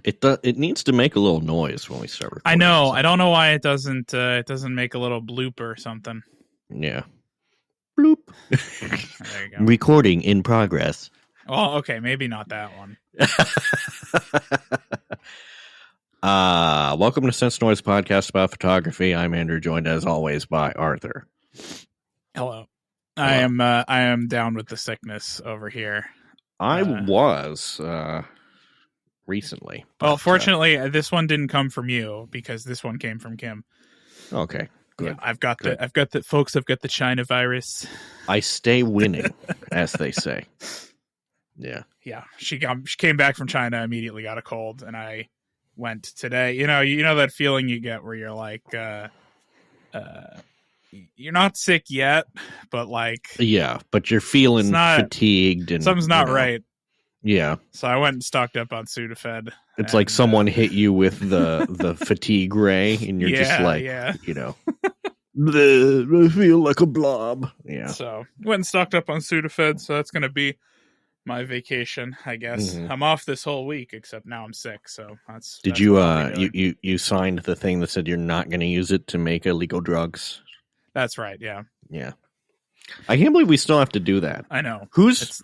It needs to make a little noise when we start recording. I know. I don't know why it doesn't make a little bloop or something. Yeah. Bloop. There you go. Recording in progress. Oh, okay. Maybe not that one. Welcome to Sense Noise Podcast about photography. I'm Andrew, joined as always by Arthur. Hello. I am down with the sickness over here. I was recently. Well, fortunately, this one didn't come from you because this one came from Kim. Okay, good. Yeah, I've got the China virus. I stay winning, as they say. Yeah. Yeah. She came back from China, immediately got a cold, and I went today. You know that feeling you get where you're like, you're not sick yet, but like, yeah, but you're feeling fatigued and something's not right. Yeah. So I went and stocked up on Sudafed. It's like someone hit you with the fatigue ray, and you're just like, you know, I feel like a blob. Yeah. So went and stocked up on Sudafed. So that's going to be my vacation, I guess. Mm-hmm. I'm off this whole week, except now I'm sick. So that's. Did you you signed the thing that said you're not going to use it to make illegal drugs? That's right. Yeah. Yeah. I can't believe we still have to do that. I know. Who's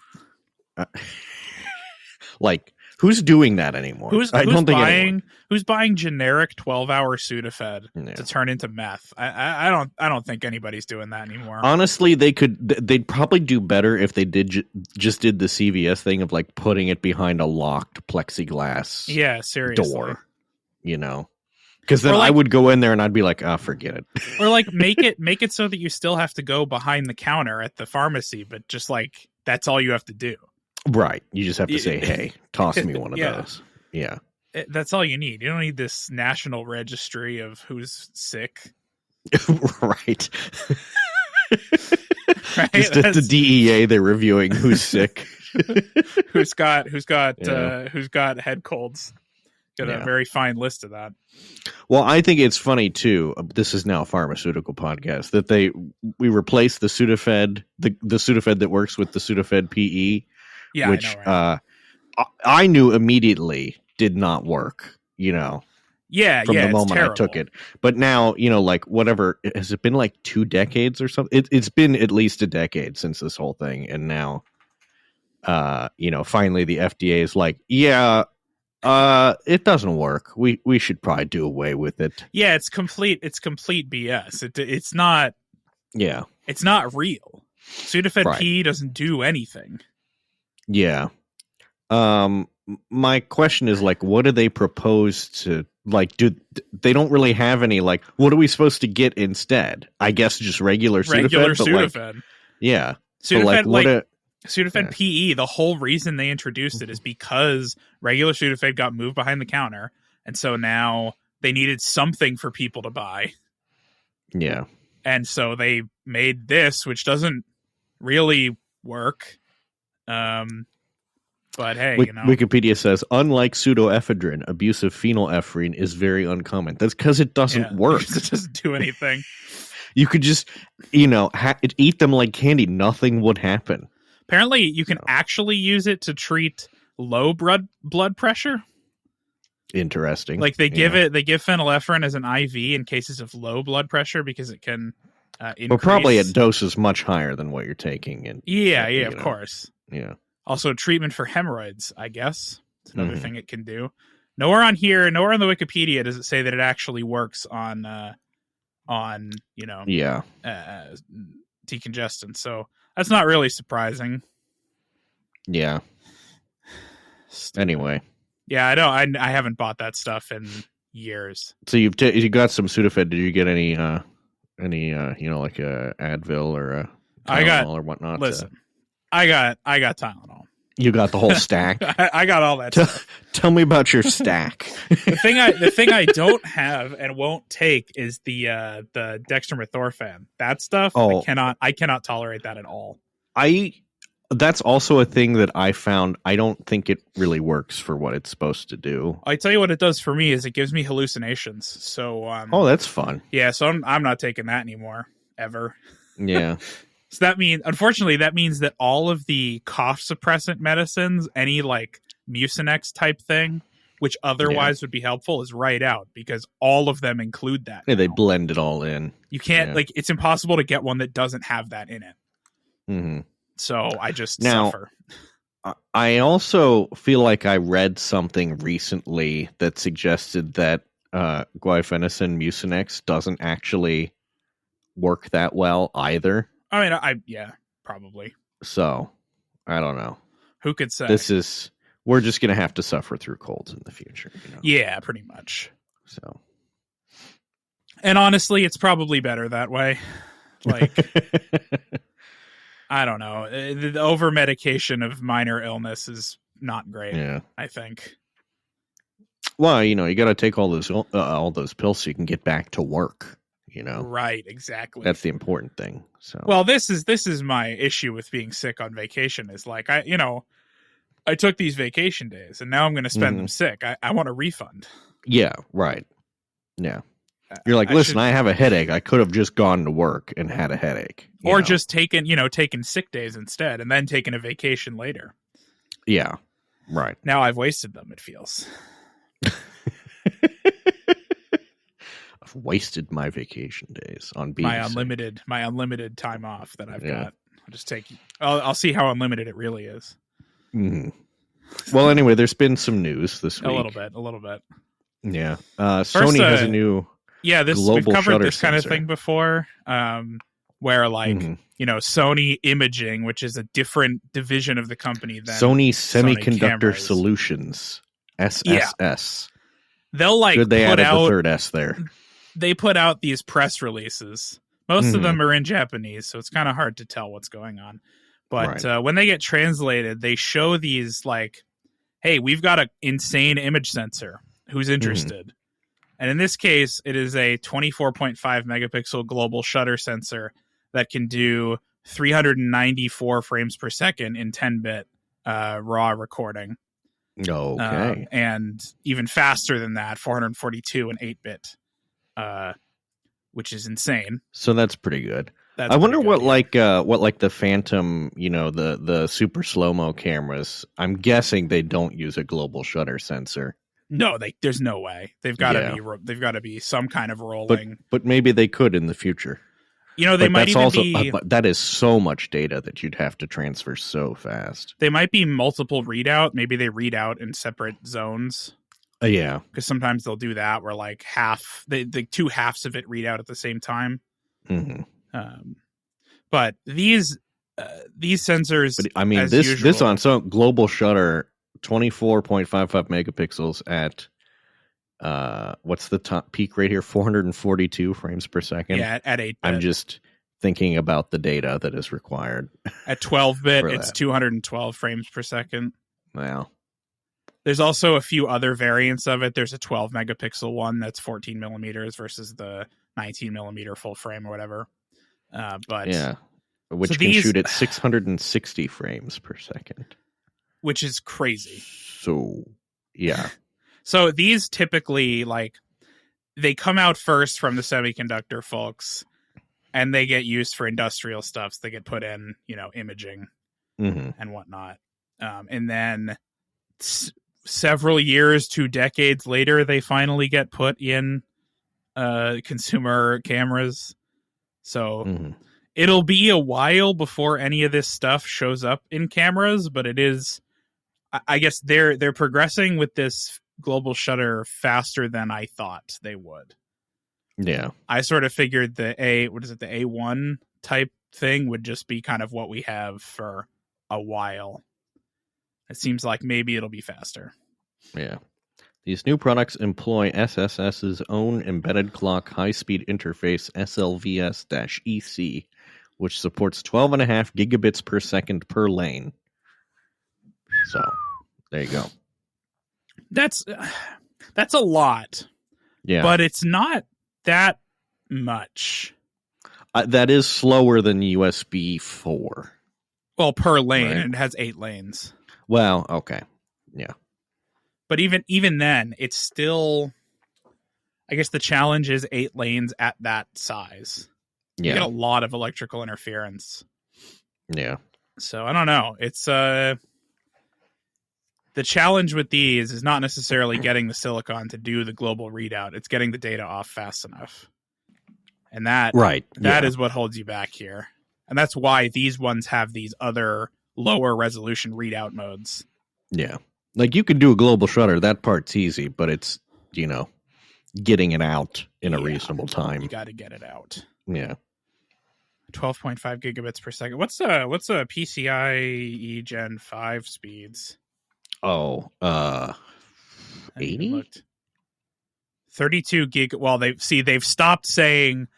who's doing that anymore? Who's buying generic 12-hour Sudafed to turn into meth? I don't think anybody's doing that anymore. Honestly, they'd probably do better if they just did the CVS thing of like putting it behind a locked plexiglass seriously. door, you know. Because then I would go in there and I'd be like, forget it. Or like make it so that you still have to go behind the counter at the pharmacy, but just like that's all you have to do. Right. You just have to say, hey, toss me one of those. Yeah. That's all you need. You don't need this national registry of who's sick. Right. Right? Just at the DEA, they're reviewing who's sick. who's got head colds. Got a very fine list of that. Well, I think it's funny too. This is now a pharmaceutical podcast that we replaced the Sudafed, the Sudafed that works with the Sudafed PE, which I know, right? I knew immediately did not work. You know, from the moment I took it. But now, you know, like whatever, has it been like 2 decades or something? It's been at least a decade since this whole thing, and now, you know, finally the FDA is like, it doesn't work. We should probably do away with it. Yeah, it's complete BS. It's not. Yeah, it's not real. Sudafed P doesn't do anything. Yeah. My question is like, what do they propose to like? They don't really have any like? What are we supposed to get instead? I guess just regular Sudafed. Like, yeah. Sudafed, Sudafed PE, the whole reason they introduced it is because regular Sudafed got moved behind the counter, and so now they needed something for people to buy. Yeah. And so they made this, which doesn't really work. But hey, you know. Wikipedia says, unlike pseudoephedrine, abuse of phenylephrine is very uncommon. That's because it doesn't work. It doesn't do anything. You could just, you know, eat them like candy. Nothing would happen. Apparently, you can actually use it to treat low blood pressure. Interesting. Like they give phenylephrine as an IV in cases of low blood pressure because it can increase. Well, probably at doses much higher than what you're taking. And of course. Yeah. Also, treatment for hemorrhoids, I guess. It's another thing it can do. Nowhere on the Wikipedia does it say that it actually works on decongestant. So that's not really surprising. Yeah. Anyway. Yeah, I don't. I haven't bought that stuff in years. So you got some Sudafed. Did you get any you know, like a Advil or a Tylenol or whatnot? Listen, I got Tylenol. You got the whole stack. I got all that stuff. Tell me about your stack. The thing I don't have and won't take is the dextromethorphan. That stuff I cannot tolerate that at all. That's also a thing that I found. I don't think it really works for what it's supposed to do. I tell you what it does for me is it gives me hallucinations. So that's fun. Yeah, so I'm not taking that anymore ever. Yeah. So that means that all of the cough suppressant medicines, any like Mucinex type thing, which otherwise would be helpful, is right out, because all of them include that. Yeah, now. they blend it all in. You can't like, it's impossible to get one that doesn't have that in it. Mm-hmm. So I just suffer. I also feel like I read something recently that suggested that guaifenesin mucinex doesn't actually work that well either. I mean, yeah, probably. So, I don't know. Who could say? We're just going to have to suffer through colds in the future. You know? Yeah, pretty much. So, and honestly, it's probably better that way. Like, I don't know. The over medication of minor illness is not great. Yeah, I think. Well, you got to take all those pills so you can get back to work. Right? Exactly. That's the important thing. So, well, this is my issue with being sick on vacation. Is like I took these vacation days and now I'm going to spend them sick. I want a refund. Yeah. Right. Yeah. You're like, listen, I have a headache. I could have just gone to work and had a headache. Or just taken sick days instead and then taken a vacation later. Yeah. Right. Now I've wasted them, it feels. I've wasted my vacation days on being my unlimited time off that I've got. I'll just take. I'll see how unlimited it really is. Mm-hmm. Well, anyway, there's been some news this week. A little bit. Yeah. Sony has a new. Yeah, we've covered this kind of thing before, where Sony Imaging, which is a different division of the company than Sony Semiconductor Solutions, SSS. They'll Good they added the third S there. They put out these press releases. Most of them are in Japanese, so it's kind of hard to tell what's going on. But when they get translated, they show these like, hey, we've got an insane image sensor. Who's interested? And in this case, it is a 24.5 megapixel global shutter sensor that can do 394 frames per second in 10-bit RAW recording. Okay. And even faster than that, 442 in 8-bit, which is insane. So that's pretty good. I wonder what the Phantom, the super slow-mo cameras, I'm guessing they don't use a global shutter sensor. No, there's no way. They've got to be some kind of rolling. But maybe they could in the future. They might even be. That is so much data that you'd have to transfer so fast. They might be multiple readout. Maybe they read out in separate zones. Yeah, because sometimes they'll do that where like the two halves of it read out at the same time. But these sensors. But I mean, this on so global shutter. 24.55 megapixels at what's the top peak right here? 442 frames per second. Yeah, at 8-bit. I'm just thinking about the data that is required. At 12-bit, it's 212 frames per second. Wow. There's also a few other variants of it. There's a 12 megapixel one that's 14 millimeters versus the 19 millimeter full frame or whatever. But yeah, which can shoot at 660 frames per second. Which is crazy. So, yeah. So these typically, they come out first from the semiconductor folks, and they get used for industrial stuff. So they get put in, imaging and whatnot. And then several years to decades later, they finally get put in consumer cameras. So it'll be a while before any of this stuff shows up in cameras, but it is... I guess they're progressing with this global shutter faster than I thought they would. Yeah. I sort of figured the A1 type thing would just be kind of what we have for a while. It seems like maybe it'll be faster. Yeah. These new products employ SSS's own embedded clock high-speed interface SLVS-EC, which supports 12.5 gigabits per second per lane. So, there you go. That's a lot. Yeah. But it's not that much. That is slower than USB 4. Well, per lane, right? And it has 8 lanes. Well, okay. Yeah. But even then, it's still... I guess the challenge is 8 lanes at that size. Yeah. You get a lot of electrical interference. Yeah. So, I don't know. It's... The challenge with these is not necessarily getting the silicon to do the global readout. It's getting the data off fast enough. And that is what holds you back here. And that's why these ones have these other lower resolution readout modes. Yeah. Like you could do a global shutter. That part's easy, but it's, getting it out in a reasonable time. You got to get it out. Yeah. 12.5 gigabits per second. What's a PCIe Gen 5 speeds? Oh, 80? 32 gig. Well, they've stopped saying,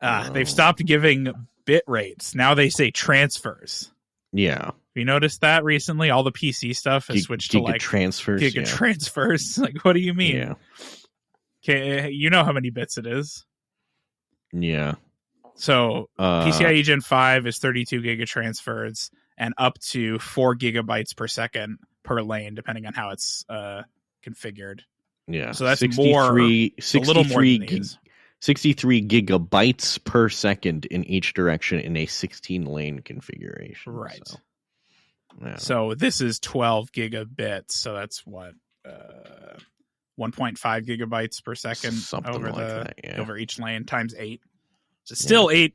they've stopped giving bit rates. Now they say transfers. Yeah. You noticed that recently? All the PC stuff has switched to like transfers. Transfers. Like, what do you mean? Yeah. Okay, you know how many bits it is. Yeah. So PCIe Gen 5 is 32 gigatransfers and up to 4 gigabytes per second per lane, depending on how it's configured. Yeah. So that's 63 a little more than these. 63 gigabytes per second in each direction in a 16-lane configuration. Right. So, yeah. So this is 12 gigabits. So that's what 1.5 gigabytes per second over each lane times 8. So still 8,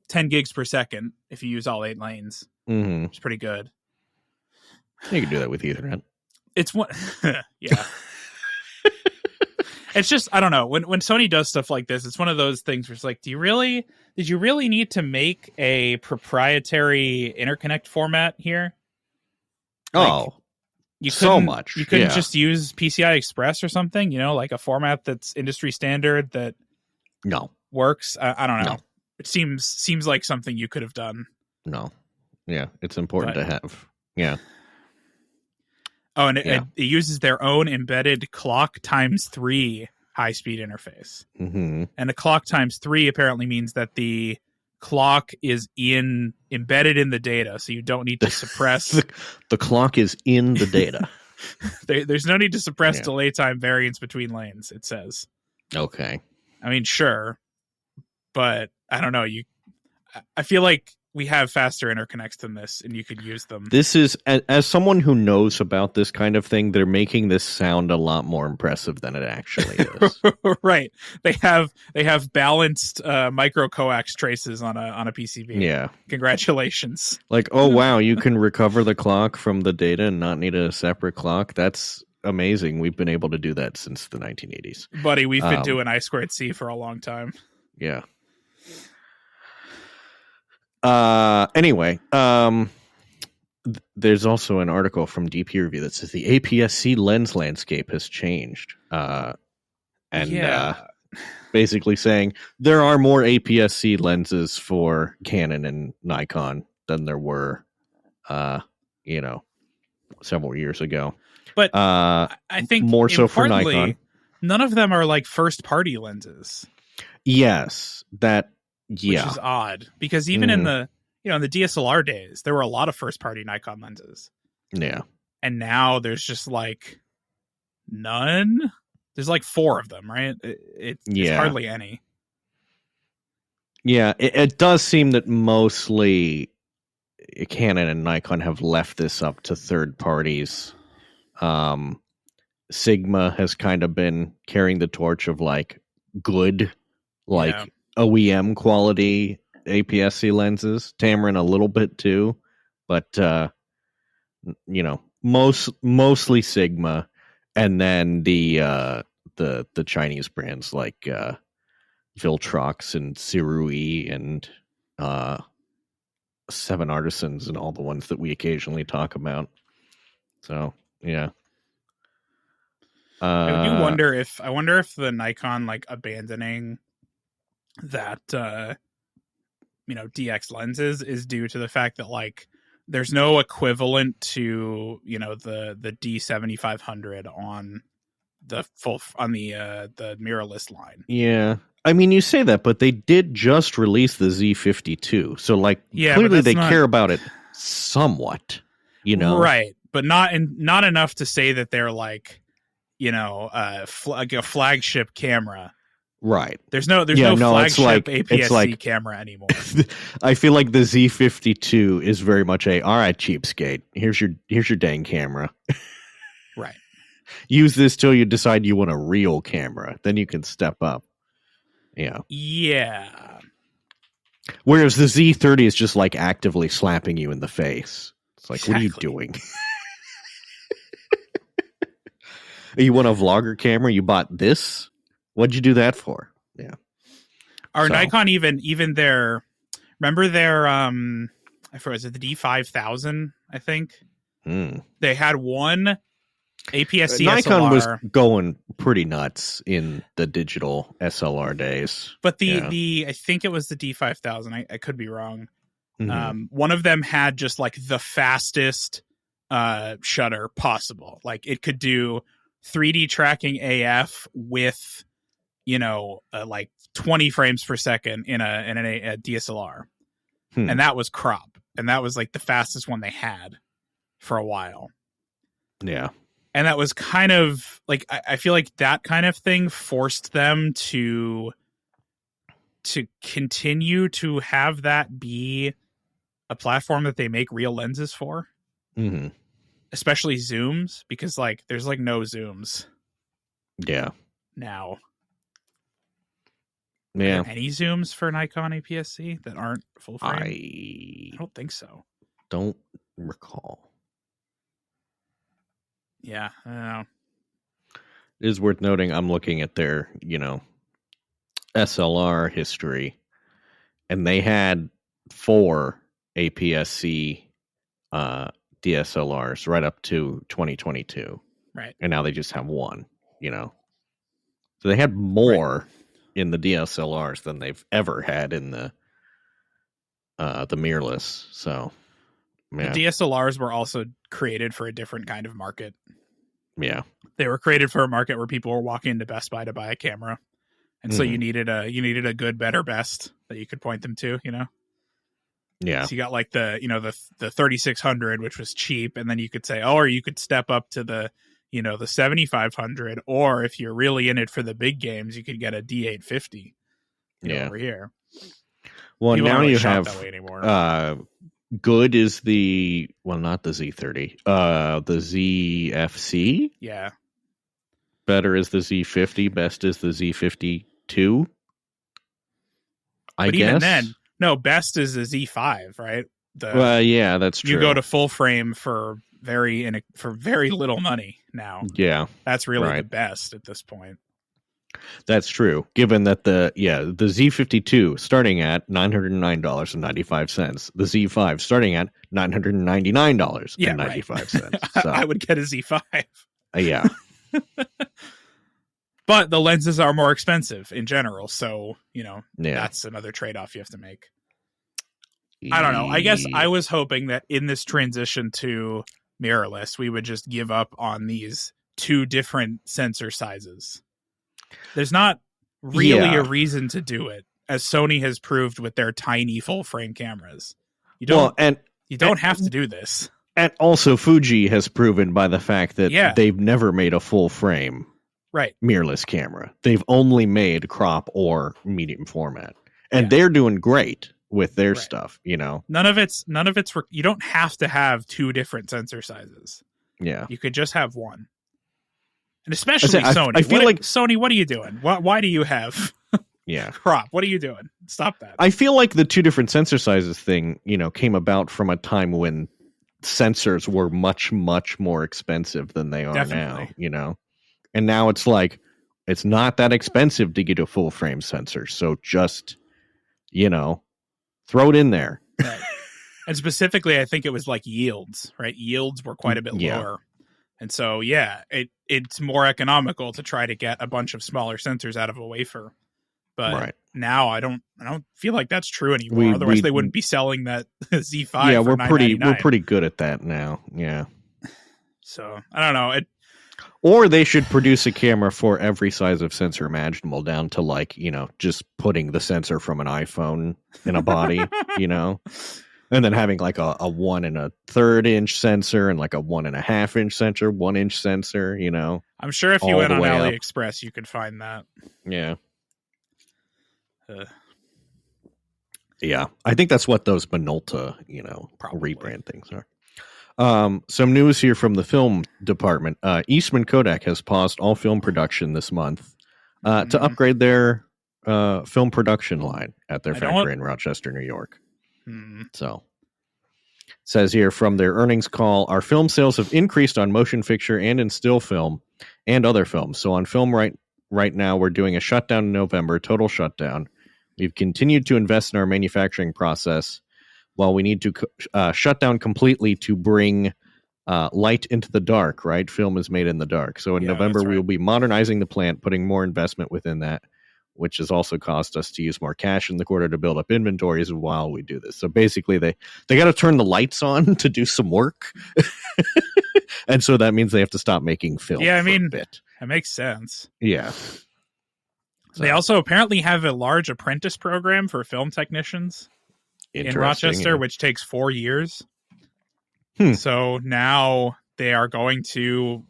10 gigs per second if you use all 8 lanes. Mm-hmm. It's pretty good. You can do that with Ethernet. It's one, yeah. It's just, I don't know. When Sony does stuff like this, it's one of those things where it's like, did you really need to make a proprietary interconnect format here? So much. You couldn't just use PCI Express or something, like a format that's industry standard that works. I don't know. No. It seems like something you could have done. No. Yeah, it's important to have. Yeah. Oh, and it uses their own embedded clock times 3 high-speed interface. Mm-hmm. And a clock times 3 apparently means that the clock is embedded in the data, so you don't need to suppress. The clock is in the data. There's no need to suppress delay time variance between lanes, it says. Okay. I mean, sure, but I don't know. I feel like we have faster interconnects than this, and you could use them. This is, as someone who knows about this kind of thing, they're making this sound a lot more impressive than it actually is. Right. They have balanced micro coax traces on a PCB. Yeah. Congratulations. Like, oh wow, you can recover the clock from the data and not need a separate clock. That's amazing. We've been able to do that since the 1980s. Buddy, we've been doing I2C for a long time. Yeah. Anyway, there's also an article from DP Review that says the APS-C lens landscape has changed. Basically saying there are more APS-C lenses for Canon and Nikon than there were, several years ago. But I think more so for Nikon. None of them are like first-party lenses. Yes, which is odd because even in the in the DSLR days, there were a lot of first-party Nikon lenses. Yeah, and now there's just like none. There's like 4 of them, right? It's hardly any. Yeah, it does seem that mostly Canon and Nikon have left this up to third parties. Sigma has kind of been carrying the torch of like good, OEM quality APS-C lenses. Tamron a little bit too, but mostly Sigma, and then the Chinese brands like Viltrox and Sirui and 7 Artisans and all the ones that we occasionally talk about. So yeah. I wonder if the Nikon like abandoning that DX lenses is due to the fact that like there's no equivalent to the D7500 on the mirrorless line. Yeah, I mean you say that, but they did just release the Z52, so like clearly they care about it somewhat, right? But not enough to say that they're like like a flagship camera. Right. There's no flagship APS-C camera anymore. I feel like the Z52 is very much all right, cheapskate. Here's your dang camera. Right. Use this till you decide you want a real camera. Then you can step up. Yeah. Yeah. Whereas the Z30 is just like actively slapping you in the face. It's like, exactly. What are you doing? You want a vlogger camera? You bought this? What'd you do that for? Yeah. Our Nikon even their, remember their I forget, was it the D5000? I think they had one APS-C Nikon SLR. was going pretty nuts in the digital SLR days, but the I think it was the D5000. I could be wrong. Mm-hmm. One of them had just like the fastest shutter possible. Like it could do 3D tracking AF with, like 20 frames per second in a DSLR. And that was crop. And that was like the fastest one they had for a while. Yeah. And that was kind of like, I feel like that kind of thing forced them to continue to have that be a platform that they make real lenses for. Mm-hmm. Especially zooms, because like there's like no zooms. Yeah. Now. Yeah. Are there any zooms for Nikon APS-C that aren't full frame? I don't think so. Don't recall. Yeah, I don't know. It is worth noting I'm looking at their, SLR history, and they had 4 APS-C DSLRs right up to 2022. Right. And now they just have 1, So they had more in the DSLRs than they've ever had in the mirrorless. So, yeah. The DSLRs were also created for a different kind of market. Yeah. They were created for a market where people were walking into Best Buy to buy a camera. And so you needed a good, better, best that you could point them to, Yeah. So you got like the 3600, which was cheap, and then you could say, or you could step up to the 7500, or if you're really in it for the big games, you could get a D850 over here. Well, people now don't really you shop have that way anymore. Good is not the Z30, the ZFC. Yeah. Better is the Z50. Best is the Z52. I guess. Even then, no, best is the Z5, right? Yeah, that's true. You go to full frame for very little money now. Yeah, that's really the best at this point. That's true. Given that the Z52 starting at $909.95, the Z5 starting at $999.95. So I would get a Z5. Yeah. But the lenses are more expensive in general, so that's another trade-off you have to make. I don't know. I guess I was hoping that in this transition to mirrorless, we would just give up on these 2 different sensor sizes. There's not really a reason to do it, as Sony has proved with their tiny full frame cameras. You don't have to do this. And also Fuji has proven by the fact that they've never made a full frame mirrorless camera. They've only made crop or medium format. And they're doing great with their stuff, None of it's you don't have to have 2 different sensor sizes. Yeah. You could just have one. And especially Sony. I feel like Sony, what are you doing? Why do you have crop? What are you doing? Stop that. I feel like the 2 different sensor sizes thing, came about from a time when sensors were much, much more expensive than they are now, And now it's like, it's not that expensive to get a full frame sensor. So just, throw it in there. Right. And specifically, I think it was like yields, right? Yields were quite a bit lower. And so, it's more economical to try to get a bunch of smaller sensors out of a wafer. But now I don't feel like that's true anymore. Otherwise, they wouldn't be selling that Z5. Yeah, for we're pretty good at that now. Yeah. So I don't know. Or they should produce a camera for every size of sensor imaginable, down to like just putting the sensor from an iPhone in a body, and then having like a 1 1/3 inch sensor and like a 1 1/2 inch sensor, 1 inch sensor. I'm sure if you went on AliExpress, you could find that. Yeah. Yeah, I think that's what those Minolta, rebrand things are. Some news here from the film department. Eastman Kodak has paused all film production this month to upgrade their film production line at their factory in Rochester, New York. So, it says here from their earnings call, our film sales have increased on motion picture and in still film and other films. So on film right now, we're doing a shutdown in November, total shutdown. We've continued to invest in our manufacturing process while we need to shut down completely to bring light into the dark, right? Film is made in the dark. So in November, we will be modernizing the plant, putting more investment within that, which has also cost us to use more cash in the quarter to build up inventories while we do this. So basically, they got to turn the lights on to do some work. And so that means they have to stop making film for a bit. That makes sense. Yeah. So. They also apparently have a large apprentice program for film technicians in Rochester, which takes 4 years. So now they are going to,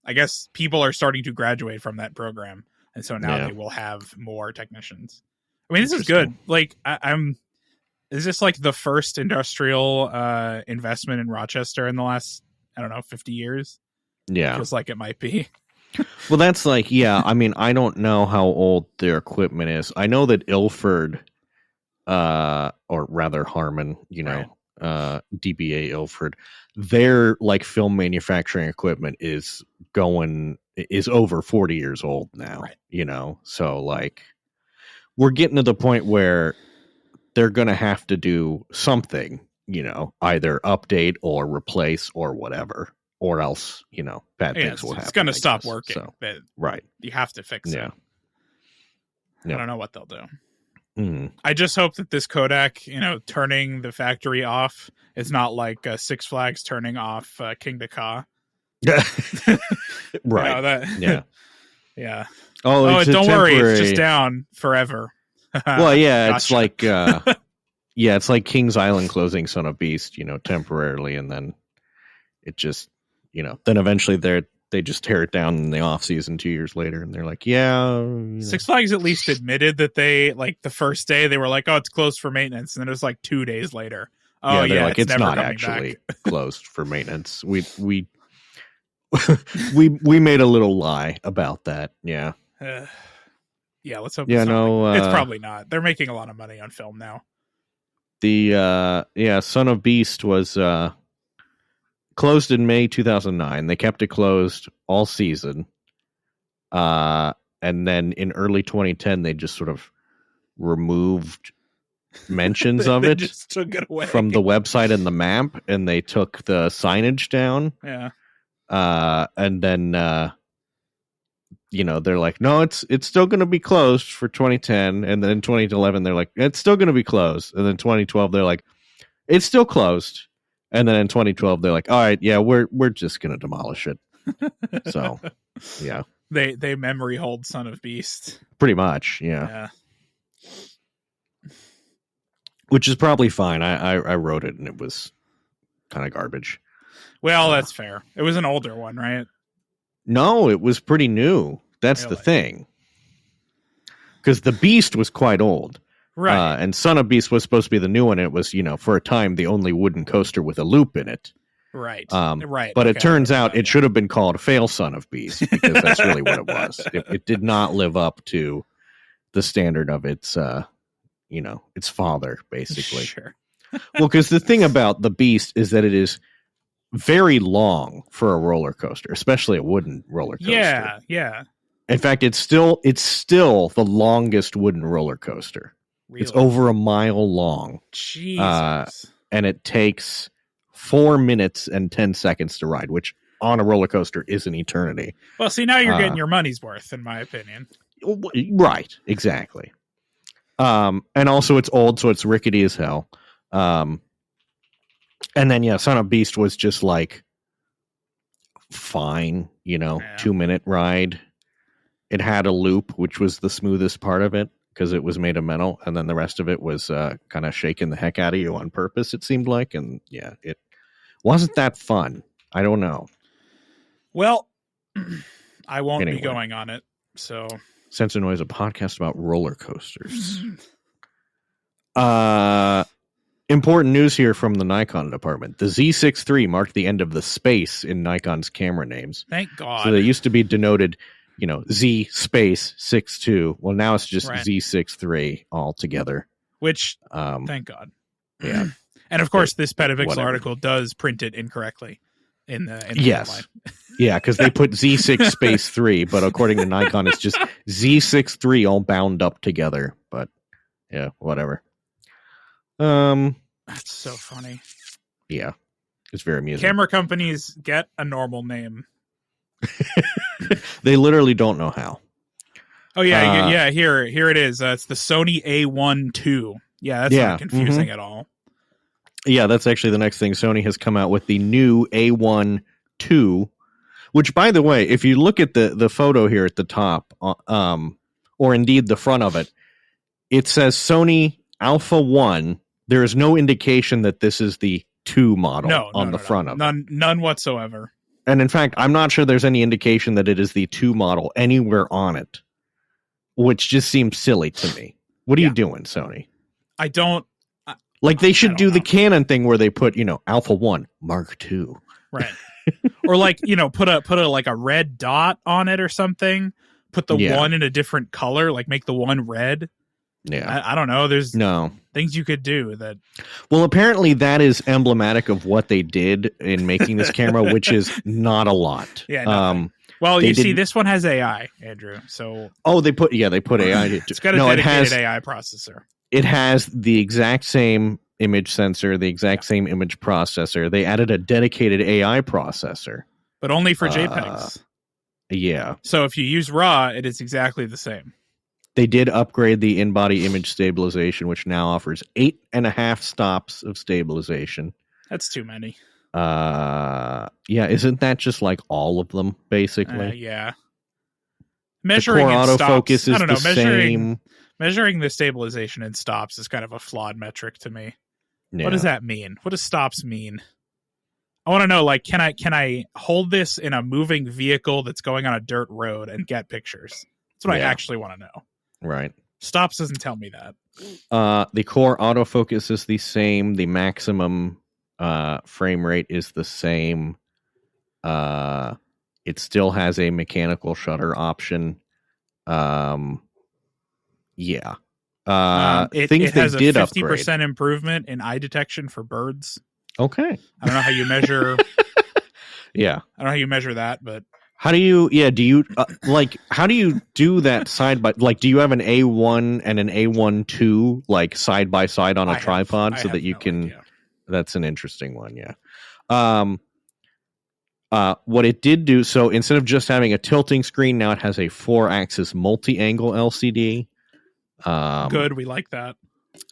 I guess people are starting to graduate from that program. And so now they will have more technicians. I mean, this is good. Is this the first industrial investment in Rochester in the last, 50 years? Yeah. Feels like it might be. Well, that's I mean, I don't know how old their equipment is. I know that Ilford, or rather Harmon, DBA Ilford, their film manufacturing equipment is over 40 years old now, so we're getting to the point where they're going to have to do something, either update or replace or whatever, or else, bad things will happen. It's going to stop working. So, but right. You have to fix it. I don't know what they'll do. I just hope that this Kodak, turning the factory off is not like Six Flags turning off King Ka. Right. Yeah. Oh, don't worry. It's just down forever. Well, yeah, gotcha. It's like King's Island closing Son of Beast, temporarily. And then it just, then eventually they just tear it down in the off season 2 years later. And they're like, Six Flags at least admitted that they, the first day they were like, oh, it's closed for maintenance. And then it was 2 days later. Oh, yeah, it's it's never not coming actually back. closed for maintenance. We made a little lie about that. Yeah. Let's hope it's probably not. They're making a lot of money on film now. The Son of Beast was closed in May 2009. They kept it closed all season. And then in early 2010 they just sort of removed mentions of it, just took it away from the website and the map, and they took the signage down. Yeah. And then they're like, no, it's still going to be closed for 2010, and then in 2011 they're like, it's still going to be closed, and then 2012 they're like, it's still closed, and then in 2012 they're like, all right, yeah, we're just going to demolish it. So yeah, they memory hold Son of Beast pretty much. Yeah. Which is probably fine. I wrote it and it was kind of garbage. Well, that's fair. It was an older one, right? No, it was pretty new. That's the thing. Because the Beast was quite old. Right. And Son of Beast was supposed to be the new one. It was, for a time, the only wooden coaster with a loop in it. Right. Right. But it turns out it should have been called Fail Son of Beast, because that's really what it was. It did not live up to the standard of its its father, basically. Sure. Well, because the thing about the Beast is that it is very long for a roller coaster, especially a wooden roller coaster. Yeah. In fact, it's still the longest wooden roller coaster. Really? It's over a mile long. Jesus. And it takes 4 minutes and 10 seconds to ride, which on a roller coaster is an eternity. Well, see, now you're getting your money's worth, in my opinion. Right. Exactly. And also it's old, so it's rickety as hell. And then, Son of Beast was just fine, 2-minute ride. It had a loop, which was the smoothest part of it, because it was made of metal. And then the rest of it was kind of shaking the heck out of you on purpose, it seemed like. And it wasn't that fun. I don't know. Well, I won't be going on it. So Sense of Noise, a podcast about roller coasters. Important news here from the Nikon department. The Z6 III marked the end of the space in Nikon's camera names. Thank God. So they used to be denoted, Z space 6.2. Well, now it's just Z6 III all together. Which, thank God. Yeah. And of course, this Petapixel article does print it incorrectly in the headline. Yeah, because they put Z6 space 3, but according to Nikon, it's just Z6 III all bound up together. But yeah, whatever. That's so funny. Yeah, it's very amusing. Camera companies get a normal name. They literally don't know how. Oh yeah, Here it is. It's the Sony A1 II. Yeah, that's not confusing at all. Yeah, that's actually the next thing. Sony has come out with the new A1 II, which, by the way, if you look at the photo here at the top, or indeed the front of it, it says Sony Alpha 1. There is no indication that this is the 2 model on the front of it. None whatsoever. And in fact, I'm not sure there's any indication that it is the 2 model anywhere on it, which just seems silly to me. What are you doing, Sony? I don't... they should do the Canon thing where they put, Alpha 1 Mark II. Right. Or put a like a red dot on it or something. Put the 1 in a different color, make the 1 red. Yeah. I don't know. There's things you could do that. Well, apparently that is emblematic of what they did in making this camera, which is not a lot. Yeah. Well, you see, this one has AI, Andrew. So they put AI. It's got a dedicated AI processor. It has the exact same image sensor, the exact same image processor. They added a dedicated AI processor, but only for JPEGs. Yeah. So if you use RAW, it is exactly the same. They did upgrade the in-body image stabilization, which now offers 8.5 stops of stabilization. That's too many. Yeah, isn't that just like all of them, basically? Yeah. Measuring the core autofocus is the same. Measuring the stabilization in stops is kind of a flawed metric to me. Yeah. What does that mean? What does stops mean? I want to know, can I hold this in a moving vehicle that's going on a dirt road and get pictures? That's what I actually want to know. Right. Stops doesn't tell me that. The core autofocus is the same. The maximum frame rate is the same. It still has a mechanical shutter option. Things it has a 50% improvement in eye detection for birds. Okay. I don't know how you measure. Yeah. I don't know how you measure that, but. How do you, how do you do that side by, do you have an A1 and an A1 II, side by side on a tripod so that you can, idea. That's an interesting one. Yeah. What it did do, so instead of just having a tilting screen, now it has a 4-axis multi-angle LCD. Good. We like that.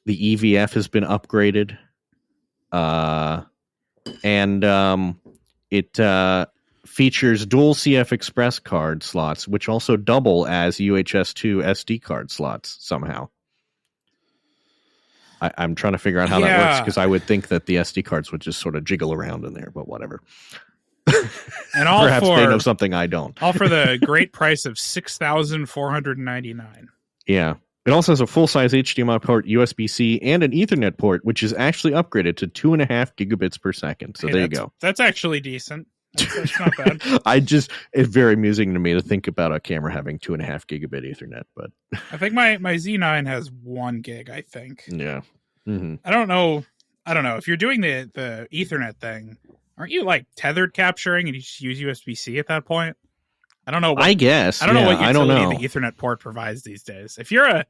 The EVF has been upgraded. It, features dual CF Express card slots, which also double as UHS-2 SD card slots somehow. I'm trying to figure out how that works, because I would think that the SD cards would just sort of jiggle around in there, but whatever. And all perhaps they know something I don't. All for the great price of $6,499. Yeah. It also has a full-size HDMI port, USB-C, and an Ethernet port, which is actually upgraded to 2.5 gigabits per second. So there you go. That's actually decent. That's not bad. It's very amusing to me to think about a camera having 2.5 gigabit Ethernet, but I think my Z9 has 1 gig, I think. Yeah. Mm-hmm. I don't know if you're doing the Ethernet thing, aren't you tethered capturing and you just use USB-C at that point? I don't know. I guess. I don't know what utility the Ethernet port provides these days. If you're a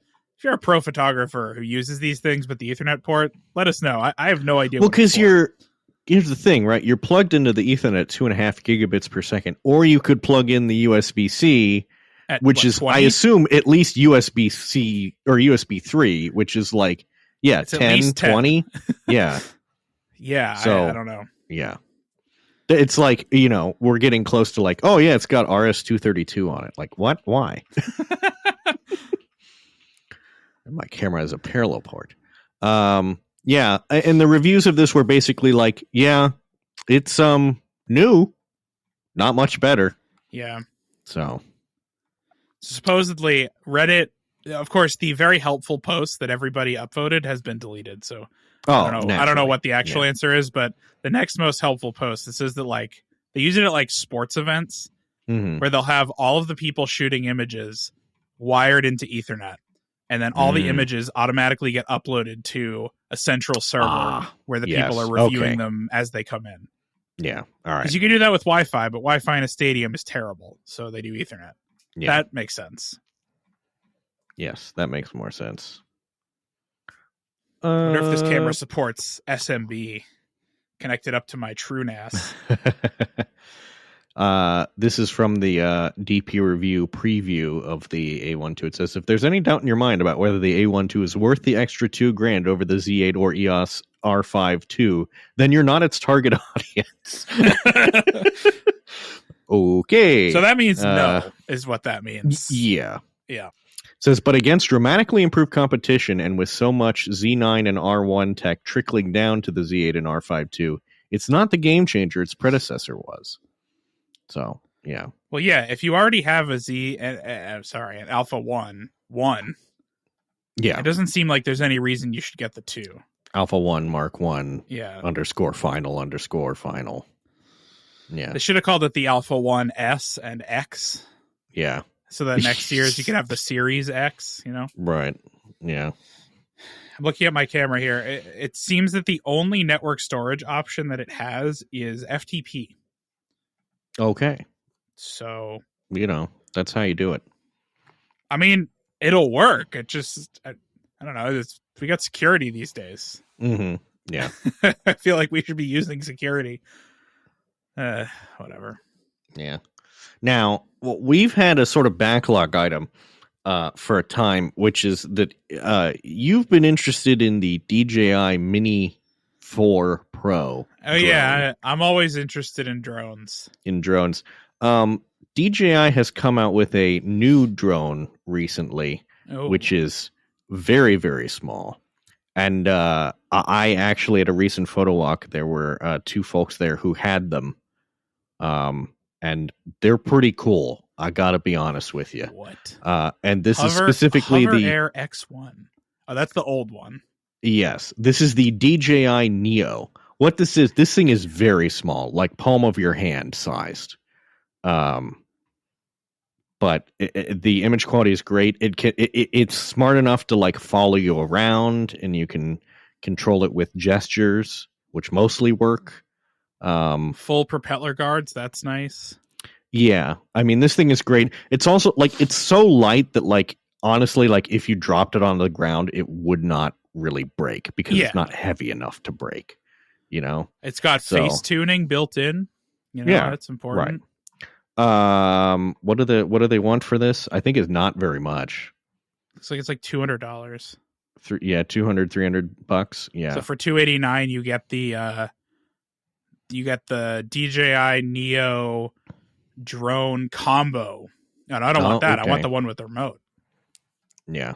pro photographer who uses these things with the Ethernet port, let us know. I have no idea. Well, because here's the thing, right? You're plugged into the Ethernet 2.5 gigabits per second, or you could plug in the USB-C, which is, 20? I assume, at least USB-C or USB 3, which is 10, 20. Yeah. Yeah. So, I don't know. Yeah. It's we're getting close to it's got RS-232 on it. What? Why? My camera has a parallel port. Yeah, and the reviews of this were basically it's new, not much better. Yeah. So supposedly Reddit of course, the very helpful post that everybody upvoted has been deleted. So I don't know what the actual answer is, but the next most helpful post, it says that like they use it at like sports events where they'll have all of the people shooting images wired into Ethernet. And then all the images automatically get uploaded to a central server where the people are reviewing them as they come in. Yeah. All right. Because you can do that with Wi-Fi, but Wi-Fi in a stadium is terrible. So they do Ethernet. Yeah. That makes sense. Yes, that makes more sense. I wonder if this camera supports SMB connected up to my TrueNAS. This is from the DP review preview of the A12. It says, if there's any doubt in your mind about whether the A12 is worth the extra $2,000 over the Z8 or EOS R5 II, then you're not its target audience. Okay. So that means no, is what that means. Yeah. Yeah. It says, but against dramatically improved competition and with so much Z9 and R1 tech trickling down to the Z8 and R5 II, it's not the game changer its predecessor was. So, yeah. Well, yeah, if you already have an Alpha 1, yeah, it doesn't seem like there's any reason you should get the 2. Alpha 1 Mark 1 _final. Yeah. They should have called it the Alpha 1 S and X. Yeah. So that next year's you can have the Series X, you know? Right. Yeah. I'm looking at my camera here. It seems that the only network storage option that it has is FTP. Okay. So, you know, that's how you do it. I mean, it'll work. It just, I don't know. We got security these days. Mm-hmm. Yeah. I feel like we should be using security. Whatever. Yeah. Now, we've had a sort of backlog item for a time, which is that you've been interested in the DJI Mini 4 Pro. Oh, drone. Yeah. I'm always interested in drones. DJI has come out with a new drone recently, which is very, very small. And I actually, at a recent photo walk, there were 2 folks there who had them. And they're pretty cool. I gotta be honest with you. What? And this is specifically Hover the Air X1. Oh, that's the old one. Yes, this is the DJI Neo. What this thing is very small, like palm of your hand sized. But the image quality is great. It's smart enough to like follow you around, and you can control it with gestures, which mostly work. Full propeller guards, that's nice. Yeah, I mean, this thing is great. It's also like it's so light that like honestly, like if you dropped it on the ground, it would not really break because it's not heavy enough to break. You know, it's got face tuning built in. You know, that's important. Right. What do they want for this? I think it's not very much. Looks like it's like $200. $200, $300. Yeah. So for $289, you get the DJI Neo drone combo. And I don't want that. Okay. I want the one with the remote. Yeah.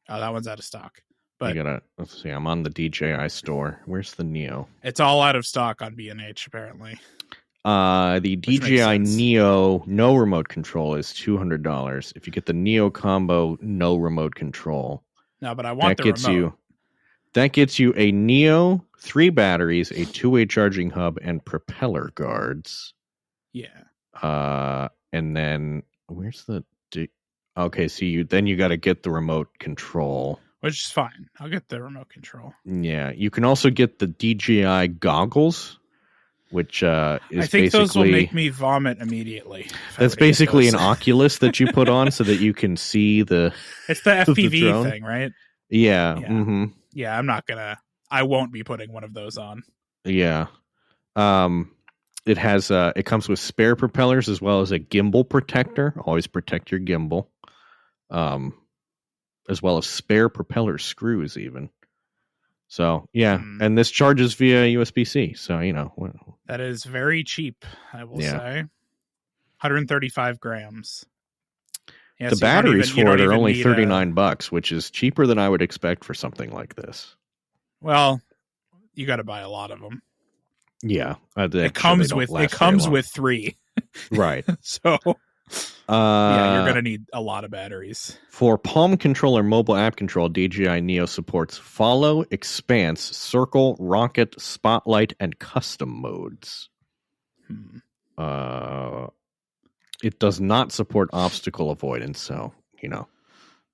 Oh, that one's out of stock. But let's see. I'm on the DJI store. Where's the Neo? It's all out of stock on B&H apparently. The DJI Neo no remote control is $200. If you get the Neo combo, no remote control. No, but I want the remote. That gets you a Neo, 3 batteries, a 2-way charging hub, and propeller guards. Yeah. And then where's the? Okay, so you got to get the remote control, which is fine. I'll get the remote control. Yeah, you can also get the DJI goggles, which is I think basically those will make me vomit immediately. That's basically an Oculus that you put on so that you can see the. It's the FPV thing, right? Yeah. Yeah. Mm-hmm. Yeah, I won't be putting one of those on. Yeah. It has it comes with spare propellers as well as a gimbal protector. Always protect your gimbal. As well as spare propeller screws even. So, yeah, and this charges via USB-C. So, you know, that is very cheap, I will say. 135 grams. Yeah, the batteries for it are only $39, which is cheaper than I would expect for something like this. Well, you got to buy a lot of them. Yeah, it comes with 3. Right. So Yeah, you're going to need a lot of batteries. For Palm Controller mobile app control, DJI Neo supports Follow, Expanse, Circle, Rocket, Spotlight, and Custom modes. It does not support obstacle avoidance, so,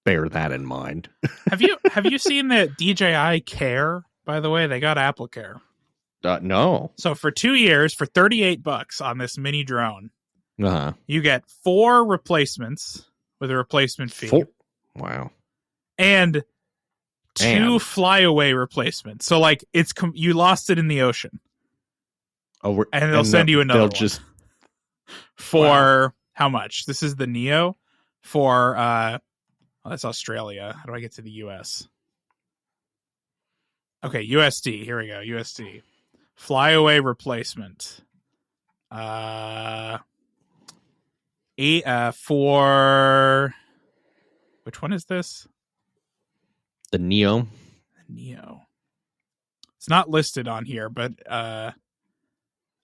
bear that in mind. Have you seen the DJI Care, by the way? They got Apple Care. No. So for 2 years, for $38 on this mini drone, you get 4 replacements with a replacement fee. Wow. And 2 flyaway replacements. So like you lost it in the ocean. Oh, and they'll send you another one. For how much? This is the Neo for that's Australia. How do I get to the US? Okay, USD. Here we go. USD. Flyaway replacement. For which one is this? The Neo. The Neo. It's not listed on here, but oh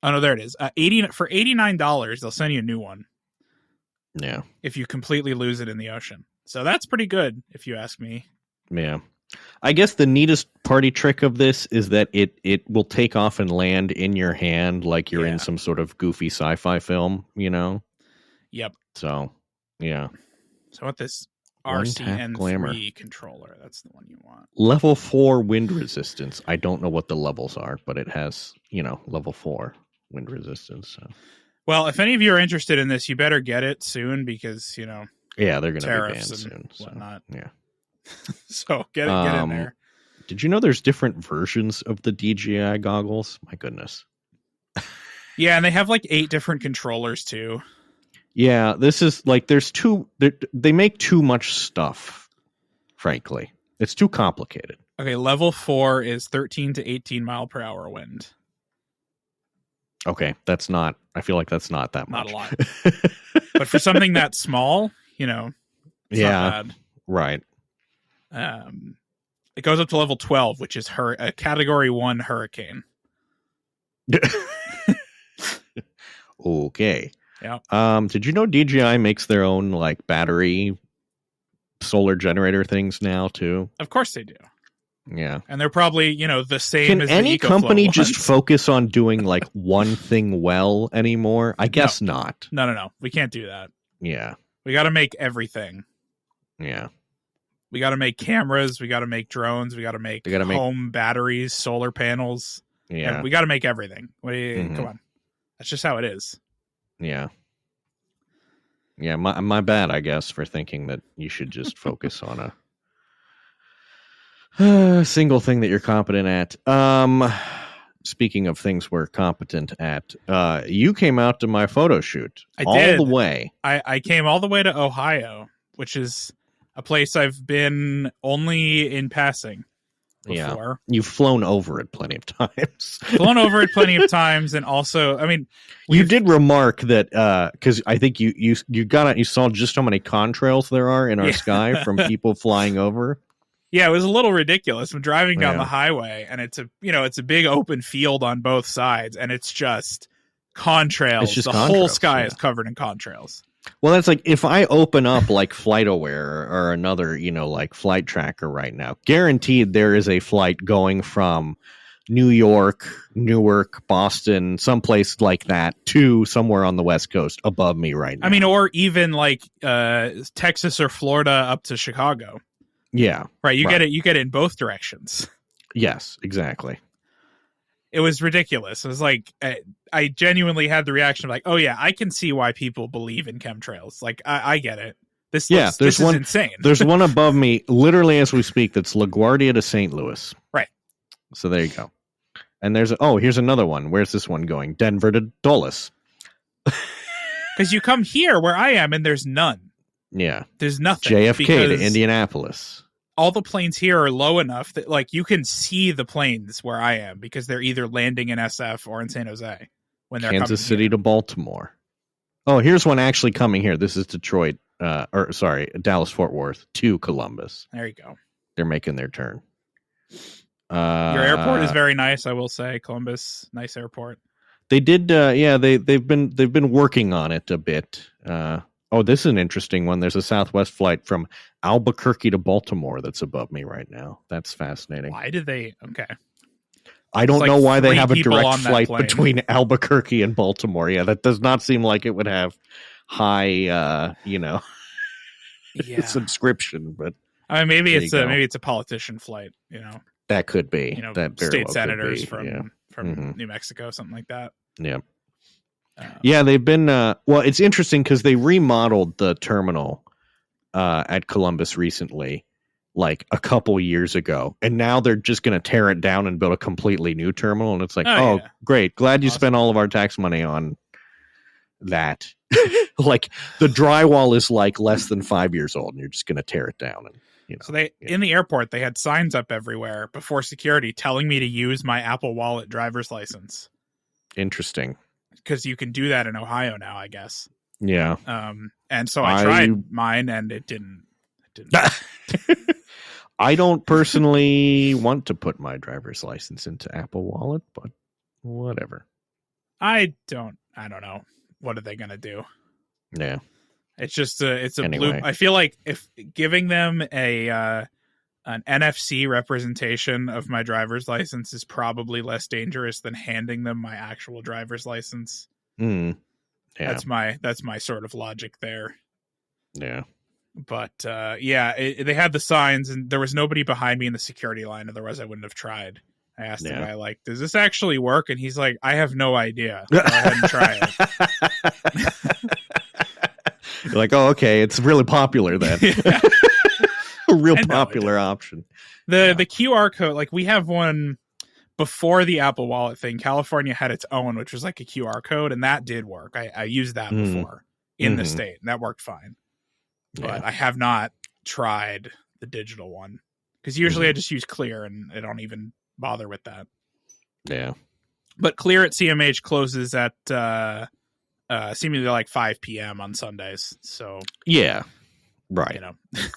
no, there it is. For $89, they'll send you a new one. Yeah. If you completely lose it in the ocean. So that's pretty good, if you ask me. Yeah. I guess the neatest party trick of this is that it will take off and land in your hand like you're in some sort of goofy sci-fi film, Yep. So, yeah. So what this RCN3 controller, that's the one you want. Level 4 wind resistance. I don't know what the levels are, but it has, level 4 wind resistance. So. Well, if any of you are interested in this, you better get it soon because, yeah, they're going to be banned soon. Whatnot. So, yeah. So get in there. Did you know there's different versions of the DJI goggles? My goodness. Yeah, and they have like 8 different controllers too. Yeah, this is like they make too much stuff, frankly. It's too complicated. Okay, level 4 is 13 to 18 mile per hour wind. Okay, I feel like that's not that much. Not a lot. But for something that small, it's not bad. Right. It goes up to level 12, which is a category 1 hurricane. Okay. Yeah. Did you know DJI makes their own like battery solar generator things now too? Of course they do. Yeah. And they're probably, the same as the any EcoFlow company ones. just focus on doing like one thing well anymore? I guess not. No. We can't do that. Yeah. We got to make everything. Yeah. We got to make cameras. We got to make drones. We got to make home batteries, solar panels. Yeah. We got to make everything. Come on. That's just how it is. Yeah. Yeah, my bad, I guess, for thinking that you should just focus on a single thing that you're competent at. Speaking of things we're competent at, you came out to my photo shoot. I did. All the way. I came all the way to Ohio, which is a place I've been only in passing before. Yeah. You've flown over it plenty of times. And also, I mean, you did remark that because I think you saw just how many contrails there are in our sky from people flying over. Yeah, it was a little ridiculous. I'm driving down the highway, and it's a big open field on both sides, and it's just contrails. The whole sky is covered in contrails. Well, that's like if I open up like FlightAware or another, like flight tracker right now, guaranteed there is a flight going from New York, Newark, Boston, someplace like that to somewhere on the West Coast above me right now. I mean, or even like Texas or Florida up to Chicago. Yeah. Right. You get it in both directions. Yes, exactly. It was ridiculous. It was like, I genuinely had the reaction of like, oh yeah, I can see why people believe in chemtrails. Like, I get it. This is insane. There's one above me, literally as we speak, that's LaGuardia to St. Louis. Right. So there you go. And here's another one. Where's this one going? Denver to Dulles. Because you come here where I am and there's none. Yeah. There's nothing. JFK to Indianapolis. All the planes here are low enough that like you can see the planes where I am because they're either landing in SF or in San Jose when they're Kansas City to Baltimore. Oh, here's one actually coming here. This is Detroit, Dallas Fort Worth to Columbus. There you go. They're making their turn. Your airport is very nice, I will say. Columbus, nice airport. They did, they've been working on it a bit Oh, this is an interesting one. There's a Southwest flight from Albuquerque to Baltimore that's above me right now. That's fascinating. Why did they? Okay. I don't know why they have a direct flight between Albuquerque and Baltimore. Yeah, that does not seem like it would have high, subscription. But I mean, maybe it's a politician flight. That could be. That state senators from New Mexico, something like that. Yeah. Yeah, they've been. Well, it's interesting because they remodeled the terminal at Columbus recently, like a couple years ago, and now they're just going to tear it down and build a completely new terminal. And it's like, great, glad you spent all of our tax money on that. Like the drywall is like less than 5 years old, and you're just going to tear it down. And so in the airport, they had signs up everywhere before security telling me to use my Apple Wallet driver's license. Interesting. Because you can do that in Ohio now, I guess. Yeah. And so I tried mine, and it didn't. I don't personally want to put my driver's license into Apple Wallet, but whatever. I don't know. What are they going to do? Yeah. It's just blue. I feel like if giving them an NFC representation of my driver's license is probably less dangerous than handing them my actual driver's license. Yeah. That's my sort of logic there. Yeah. But they had the signs, and there was nobody behind me in the security line. Otherwise, I wouldn't have tried. I asked the guy, like, does this actually work? And he's like, I have no idea. Go ahead and try it. You're like, oh, okay, it's really popular then. A real popular option. The QR code, like we have one before the Apple Wallet thing. California had its own, which was like a QR code, and that did work. I used that before in the state, and that worked fine. But I have not tried the digital one because usually I just use Clear, and I don't even bother with that. Yeah. But Clear at CMH closes at seemingly like 5 p.m. on Sundays. So yeah. Right.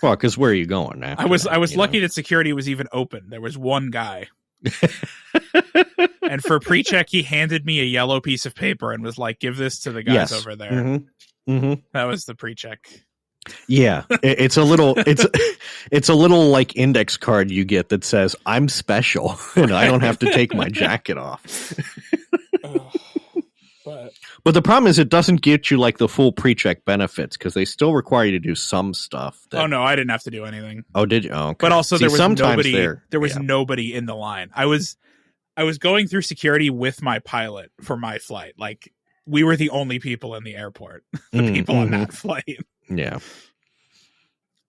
Well, because where are you going now? I was lucky that security was even open. There was one guy. And for pre-check, he handed me a yellow piece of paper and was like, give this to the guys over there. That was the pre-check. Yeah. It's a little like index card you get that says I'm special and I don't have to take my jacket off. But the problem is it doesn't get you like the full pre-check benefits because they still require you to do some stuff. Oh no, I didn't have to do anything. Oh, did you? Oh, okay. But also there was nobody in the line. I was going through security with my pilot for my flight. Like we were the only people in the airport. The people on that flight. Yeah.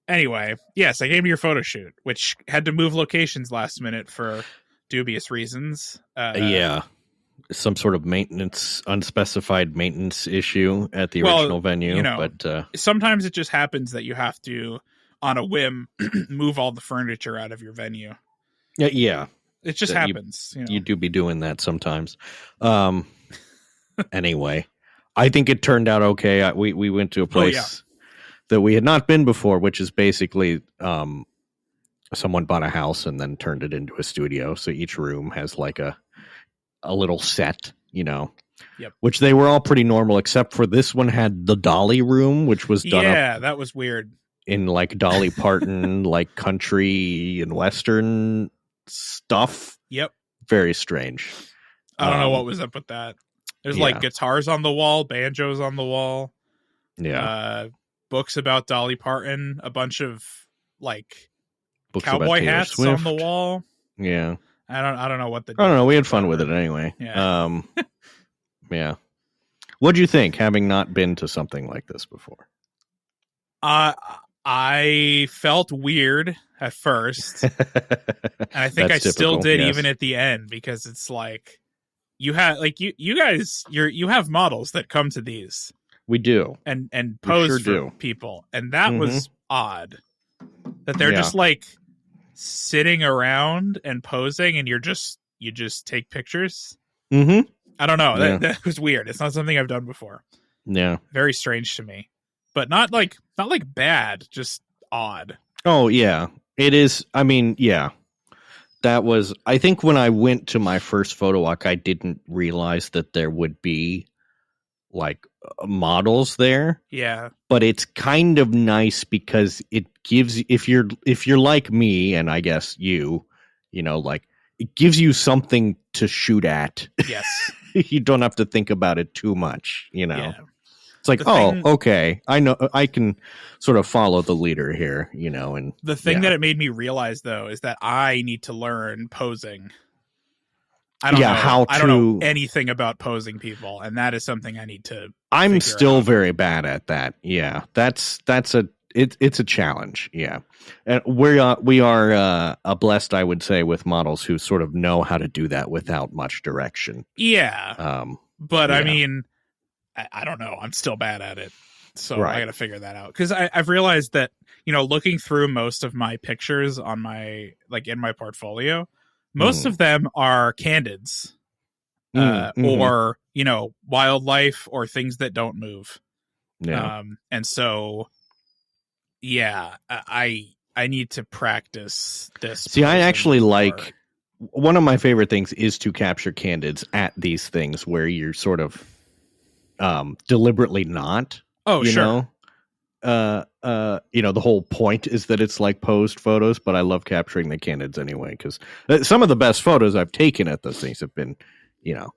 Anyway, yes, I came to your photo shoot, which had to move locations last minute for dubious reasons. Yeah. Some sort of unspecified maintenance issue at the original venue. But sometimes it just happens that you have to, on a whim, move all the furniture out of your venue. Yeah. It just happens. You do be doing that sometimes. Anyway, I think it turned out okay. We went to a place that we had not been before, which is basically someone bought a house and then turned it into a studio. So each room has like a little set, which they were all pretty normal, except for this one had the Dolly room, which was done up that was weird in like Dolly Parton, like country and Western stuff. Yep. Very strange. I don't know what was up with that. There's like guitars on the wall, banjos on the wall. Yeah. Books about Dolly Parton, a bunch of like books cowboy hats Swift. On the wall. Yeah. I don't know what I don't know. We had fun with it anyway. Yeah. Yeah. What'd you think, having not been to something like this before? I felt weird at first, and I think I still did even at the end because it's like you have like you guys you have models that come to these. We do and pose for people, and that was odd that they're just like sitting around and posing, and you just take pictures. I don't know. That was weird. It's not something I've done before. Yeah, very strange to me, but not like bad, just odd. Oh yeah, it is. I mean, yeah, that was. I think when I went to my first photo walk, I didn't realize that there would be like models there. Yeah. But it's kind of nice because it gives, if you're like me, and I guess you know, like, it gives you something to shoot at. Yes. You don't have to think about it too much, you know. Yeah. It's like, okay, I know I can sort of follow the leader here, you know. And the thing that it made me realize, though, is that I need to learn posing. I don't know anything about posing people, and that is something I need to. I'm still very bad at that. Yeah, it's a challenge. Yeah, and we are blessed, I would say, with models who sort of know how to do that without much direction. Yeah, but yeah. I mean, I don't know. I'm still bad at it, so I got to figure that out, because I've realized that, you know, looking through most of my pictures on my, like, in my portfolio, most of them are candids, or, you know, wildlife or things that don't move. Yeah. And so, yeah, I need to practice this. See, I actually like, one of my favorite things is to capture candids at these things where you're sort of deliberately not. Oh, you sure. know? You know, the whole point is that it's like posed photos, but I love capturing the candids anyway, because some of the best photos I've taken at those things have been, you know,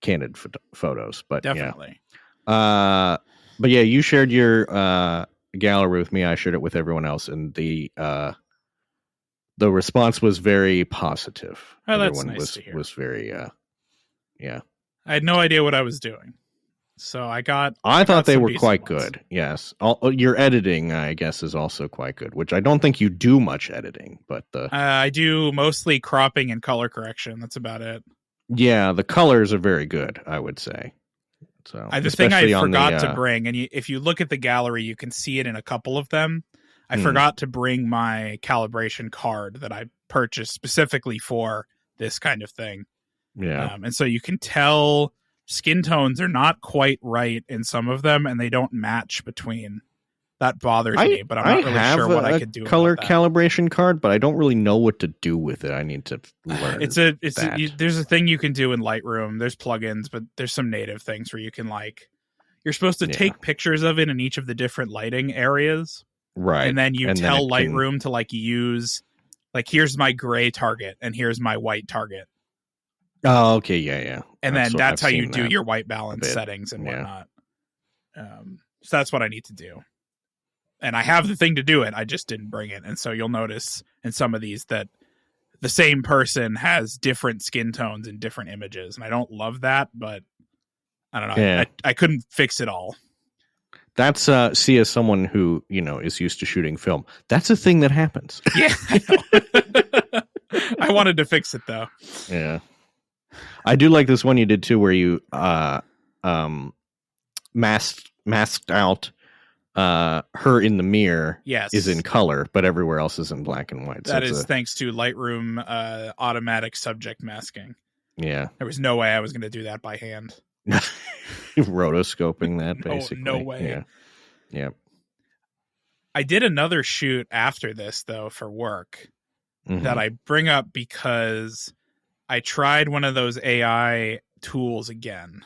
candid photos. But definitely. Yeah. But yeah, you shared your gallery with me. I shared it with everyone else, and the response was very positive. Oh, that's everyone nice to hear. Was very yeah. I had no idea what I was doing, so I thought they were quite good. Yes, your editing, I guess, is also quite good, which I don't think you do much editing, but I do mostly cropping and color correction. That's about it. Yeah, the colors are very good, I would say. So the thing I forgot to bring, and if you look at the gallery, you can see it in a couple of them. I forgot to bring my calibration card that I purchased specifically for this kind of thing. Yeah. And so you can tell skin tones are not quite right in some of them, and they don't match between. That bothers me, but I'm not really sure what I could do. Color calibration card, but I don't really know what to do with it. I need to learn. There's a thing you can do in Lightroom. There's plugins, but there's some native things where you can, like, you're supposed to take pictures of it in each of the different lighting areas, right? And then you tell Lightroom to, like, use, like, here's my gray target and here's my white target. Oh, okay, yeah. And then that's how you do your white balance settings and whatnot. So that's what I need to do. And I have the thing to do it. I just didn't bring it. And so you'll notice in some of these that the same person has different skin tones in different images. And I don't love that, but I don't know. Yeah. I couldn't fix it all. That's as someone who, you know, is used to shooting film, that's a thing that happens. Yeah, I know. I wanted to fix it, though. Yeah. I do like this one you did too, where you masked out her in the mirror. Yes, is in color, but everywhere else is in black and white. That is thanks to Lightroom automatic subject masking. Yeah, there was no way I was going to do that by hand. Rotoscoping that, basically. No way. Yeah. I did another shoot after this, though, for work that I bring up because I tried one of those AI tools again.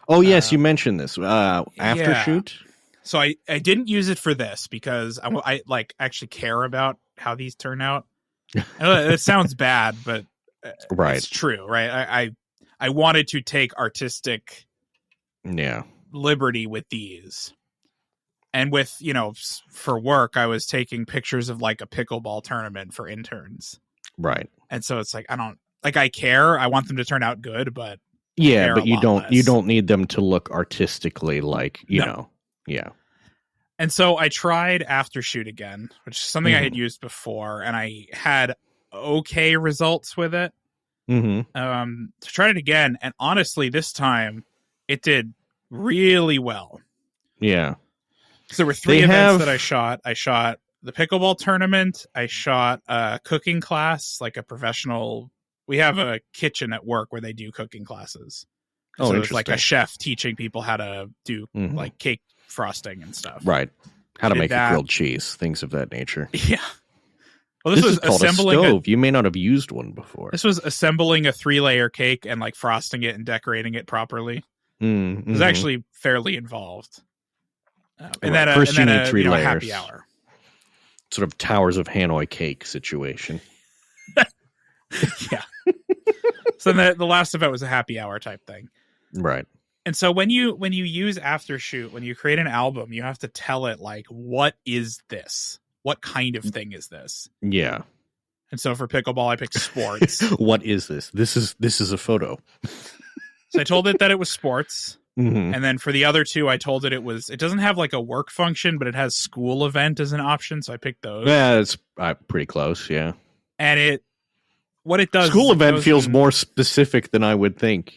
Oh, yes, you mentioned this. Aftershoot? Yeah. So I didn't use it for this because I like actually care about how these turn out. It sounds bad, but it's true, right? I wanted to take artistic liberty with these. And with, you know, for work, I was taking pictures of, like, a pickleball tournament for interns. Right. And so it's like, I care. I want them to turn out good, but but you don't need them to look artistically like, you know. Yeah. And so I tried Aftershoot again, which is something I had used before, and I had okay results with it. Tried it again, and honestly, this time it did really well. Yeah. So there were 3 events that I shot. I shot the pickleball tournament. I shot a cooking class, like a professional. We have a kitchen at work where they do cooking classes. Oh, so it's like a chef teaching people how to do like cake frosting and stuff. Right. How to make a grilled cheese, things of that nature. Yeah. Well, this was called assembling a stove. You may not have used one before. This was assembling a 3-layer cake and, like, frosting it and decorating it properly. It was actually fairly involved. And right. then First you need 3 layers. A happy hour. Sort of Towers of Hanoi cake situation. Yeah. So then the last of it was a happy hour type thing. Right. And so when you use Aftershoot, when you create an album, you have to tell it, like, what is this? What kind of thing is this? Yeah. And so for pickleball, I picked sports. What is this? This is a photo. So I told it that it was sports. And then for the other two, I told it it doesn't have like a work function, but it has school event as an option. So I picked those. Yeah, it's pretty close. Yeah. And what it does, school event feels more specific than I would think,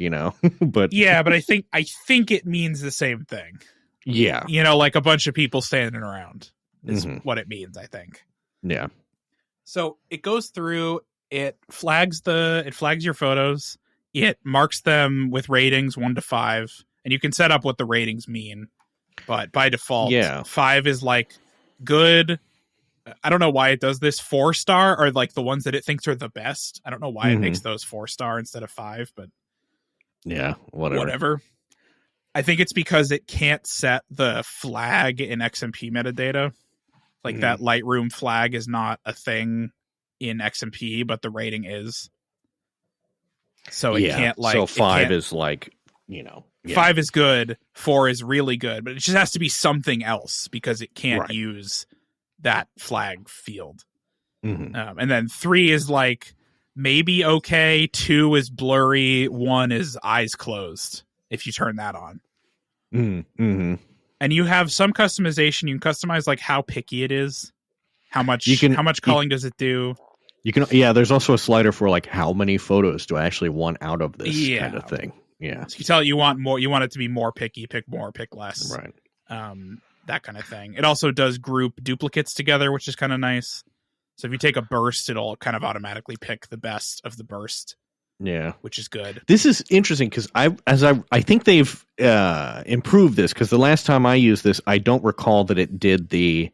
but yeah, but I think it means the same thing. Yeah. Like a bunch of people standing around is what it means, I think. Yeah. So it goes through, it flags your photos, it marks them with ratings 1 to 5, and you can set up what the ratings mean. But by default, 5 is like good. I don't know why it does this. 4-star are like the ones that it thinks are the best. I don't know why it makes those 4-star instead of 5, but yeah, whatever. I think it's because it can't set the flag in XMP metadata. Like that Lightroom flag is not a thing in XMP, but the rating is. So it can't like. So 5 is like, 5 is good. 4 is really good, but it just has to be something else because it can't use that flag field. And then 3 is like maybe okay. 2 is blurry. 1 is eyes closed. If you turn that on. And you have some customization. You can customize like how picky it is. How much culling does it do? You can, there's also a slider for like how many photos do I actually want out of this kind of thing. Yeah. So you tell it you want more, you want it to be more picky, pick more, pick less. Right. That kind of thing. It also does group duplicates together, which is kind of nice. So if you take a burst, it'll kind of automatically pick the best of the burst. Yeah. Which is good. This is interesting because I think they've improved this, because the last time I used this, I don't recall that it did the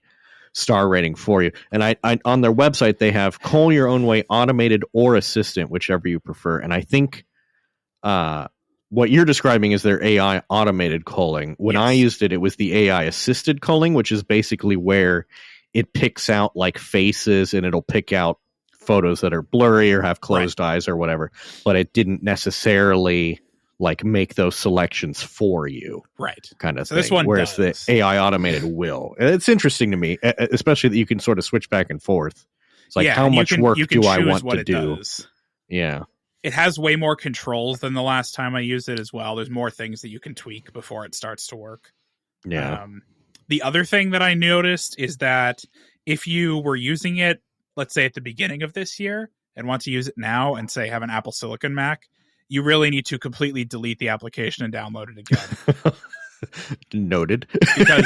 star rating for you. And I on their website, they have cull your own way, automated or assistant, whichever you prefer. And I think what you're describing is their AI automated culling. When I used it, it was the AI assisted culling, which is basically where it picks out like faces and it'll pick out photos that are blurry or have closed eyes or whatever, but it didn't necessarily like make those selections for you, kind of thing. This one whereas the AI automated will. It's interesting to me, especially that you can sort of switch back and forth. It's like, how much work do I want to do? Yeah, it has way more controls than the last time I used it as well. There's more things that you can tweak before it starts to work. Yeah. The other thing that I noticed is that if you were using it, let's say at the beginning of this year, and want to use it now and say have an Apple Silicon Mac, you really need to completely delete the application and download it again. Noted. Because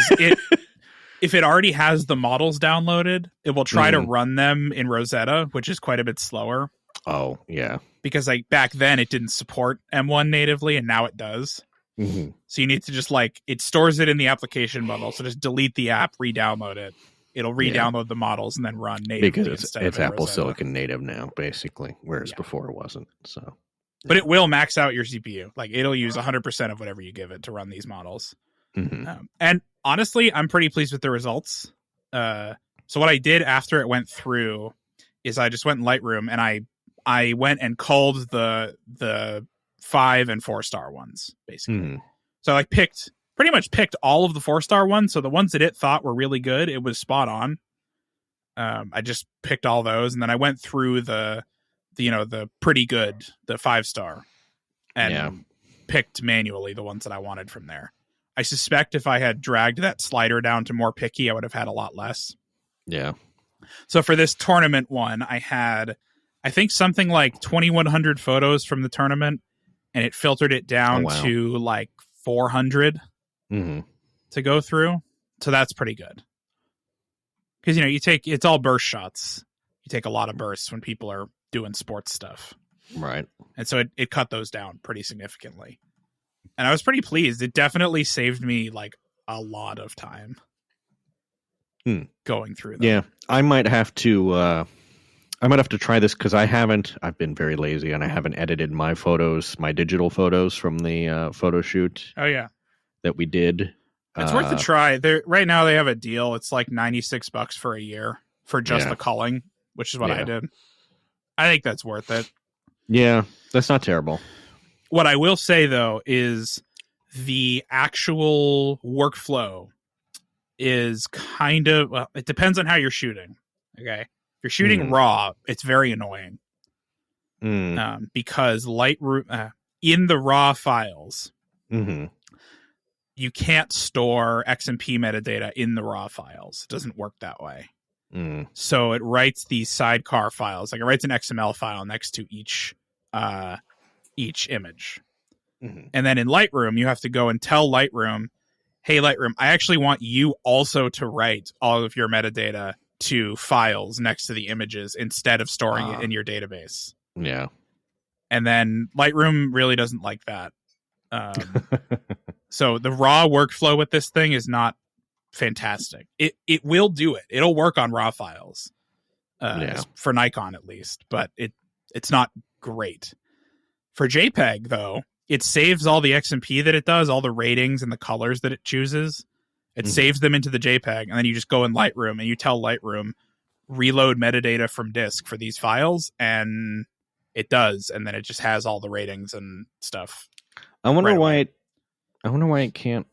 if it already has the models downloaded, it will try to run them in Rosetta, which is quite a bit slower. Oh, yeah. Because like back then it didn't support M1 natively, and now it does. So you need to just it stores it in the application model. So just delete the app, re-download it. It'll re-download the models and then run natively. Because it's Apple Silicon native now, basically, whereas before it wasn't. So, but it will max out your CPU. Like it'll use 100% of whatever you give it to run these models. And honestly, I'm pretty pleased with the results. So what I did after it went through is I just went in Lightroom and I went and culled the 5 and 4-star ones, basically. So I pretty much picked all of the 4-star ones. So the ones that it thought were really good, it was spot on. I just picked all those, and then I went through the pretty good, the 5-star, and picked manually the ones that I wanted from there. I suspect if I had dragged that slider down to more picky, I would have had a lot less. Yeah. So for this tournament one, I had, I think, something like 2,100 photos from the tournament, and it filtered it down to like 400 to go through. So that's pretty good. Because, it's all burst shots. You take a lot of bursts when people are doing sports stuff. Right. And so it cut those down pretty significantly. And I was pretty pleased. It definitely saved me like a lot of time going through them. Yeah. I might have to I might have to try this because I've been very lazy and I haven't edited my digital photos from the Photoshoot. Oh, yeah. That we did. It's worth a try. Right now they have a deal. It's like $96 for a year for just the culling, which is what I did. I think that's worth it. Yeah, that's not terrible. What I will say, though, is the actual workflow is kind of, well, it depends on how you're shooting. Okay. If you're shooting raw, it's very annoying. Because Lightroom, in the raw files, you can't store XMP metadata in the raw files. It doesn't work that way. So it writes these sidecar files, like it writes an XML file next to each image. And then in Lightroom, you have to go and tell Lightroom, hey, Lightroom, I actually want you also to write all of your metadata to files next to the images instead of storing it in your database. Yeah. And then Lightroom really doesn't like that. So the raw workflow with this thing is not fantastic. It will do it. It'll work on raw files, for Nikon at least, but it's not great. For JPEG, though, it saves all the XMP that it does, all the ratings and the colors that it chooses. It saves them into the JPEG, and then you just go in Lightroom and you tell Lightroom, reload metadata from disk for these files, and it does, and then it just has all the ratings and stuff. I wonder why it can't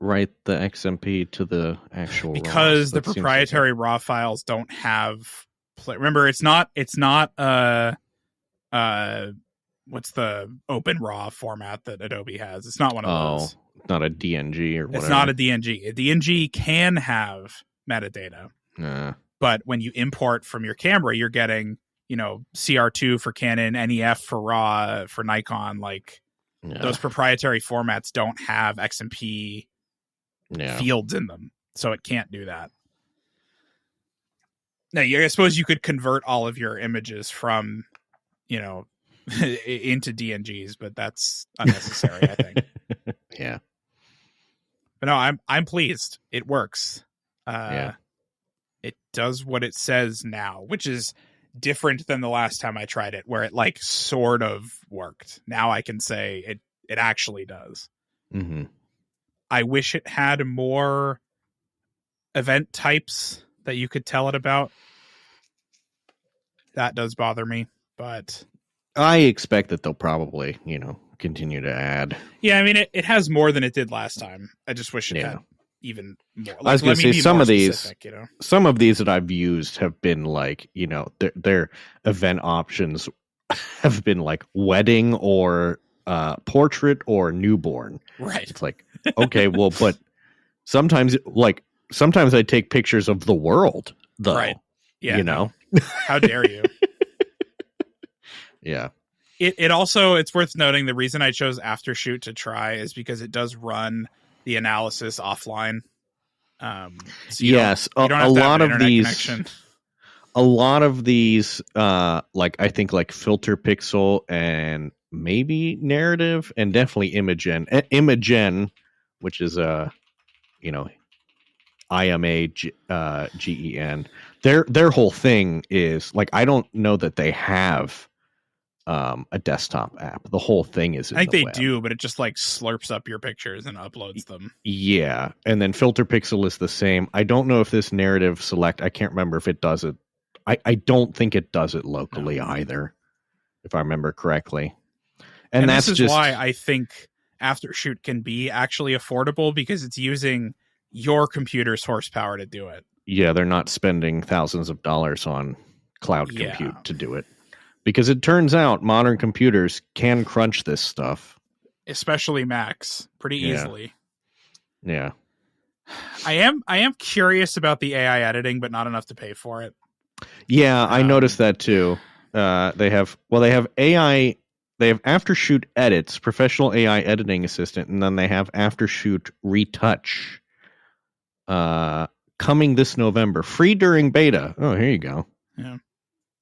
write the XMP to the actual because the proprietary raw files don't have remember, it's not what's the open raw format that Adobe has? It's not one of those. Not a DNG or whatever. It's not a DNG. A DNG can have metadata. But when you import from your camera, you're getting, CR2 for Canon, NEF for RAW, for Nikon, those proprietary formats don't have XMP fields in them, so it can't do that. Now, I suppose you could convert all of your images from, into DNGs, but that's unnecessary, I think. Yeah. But no, I'm pleased. It works. It does what it says now, which is different than the last time I tried it, where it sort of worked. Now I can say it actually does. I wish it had more event types that you could tell it about. That does bother me, but I expect that they'll probably, continue to add. Yeah, I mean, it has more than it did last time. I just wish it had even more. I was going to say some of these that I've used have been their event options have been wedding or portrait or newborn. Right. It's okay, well, but sometimes I take pictures of the world, though. Right. Yeah. How dare you? Yeah. It also, it's worth noting, the reason I chose Aftershoot to try is because it does run the analysis offline. So yes, a lot of these, I think Filter Pixel and maybe Narrative and definitely Imagen, which is IMAGEN. Their whole thing is I don't know that they have a desktop app. The whole thing is in I think the they web. do, but it just slurps up your pictures and uploads them. Yeah, and then Filter Pixel is the same. I don't know if this Narrative Select, I can't remember if it does it. I don't think it does it locally either, if I remember correctly. And that's this is why I think Aftershoot can be actually affordable, because it's using your computer's horsepower to do it. Yeah, they're not spending thousands of dollars on cloud compute to do it. Because it turns out modern computers can crunch this stuff. Especially Macs, pretty easily. Yeah. I am curious about the AI editing, but not enough to pay for it. Yeah, I noticed that too. They have AI, they have Aftershoot Edits, professional AI editing assistant, and then they have Aftershoot Retouch. Coming this November, free during beta. Oh, here you go. Yeah.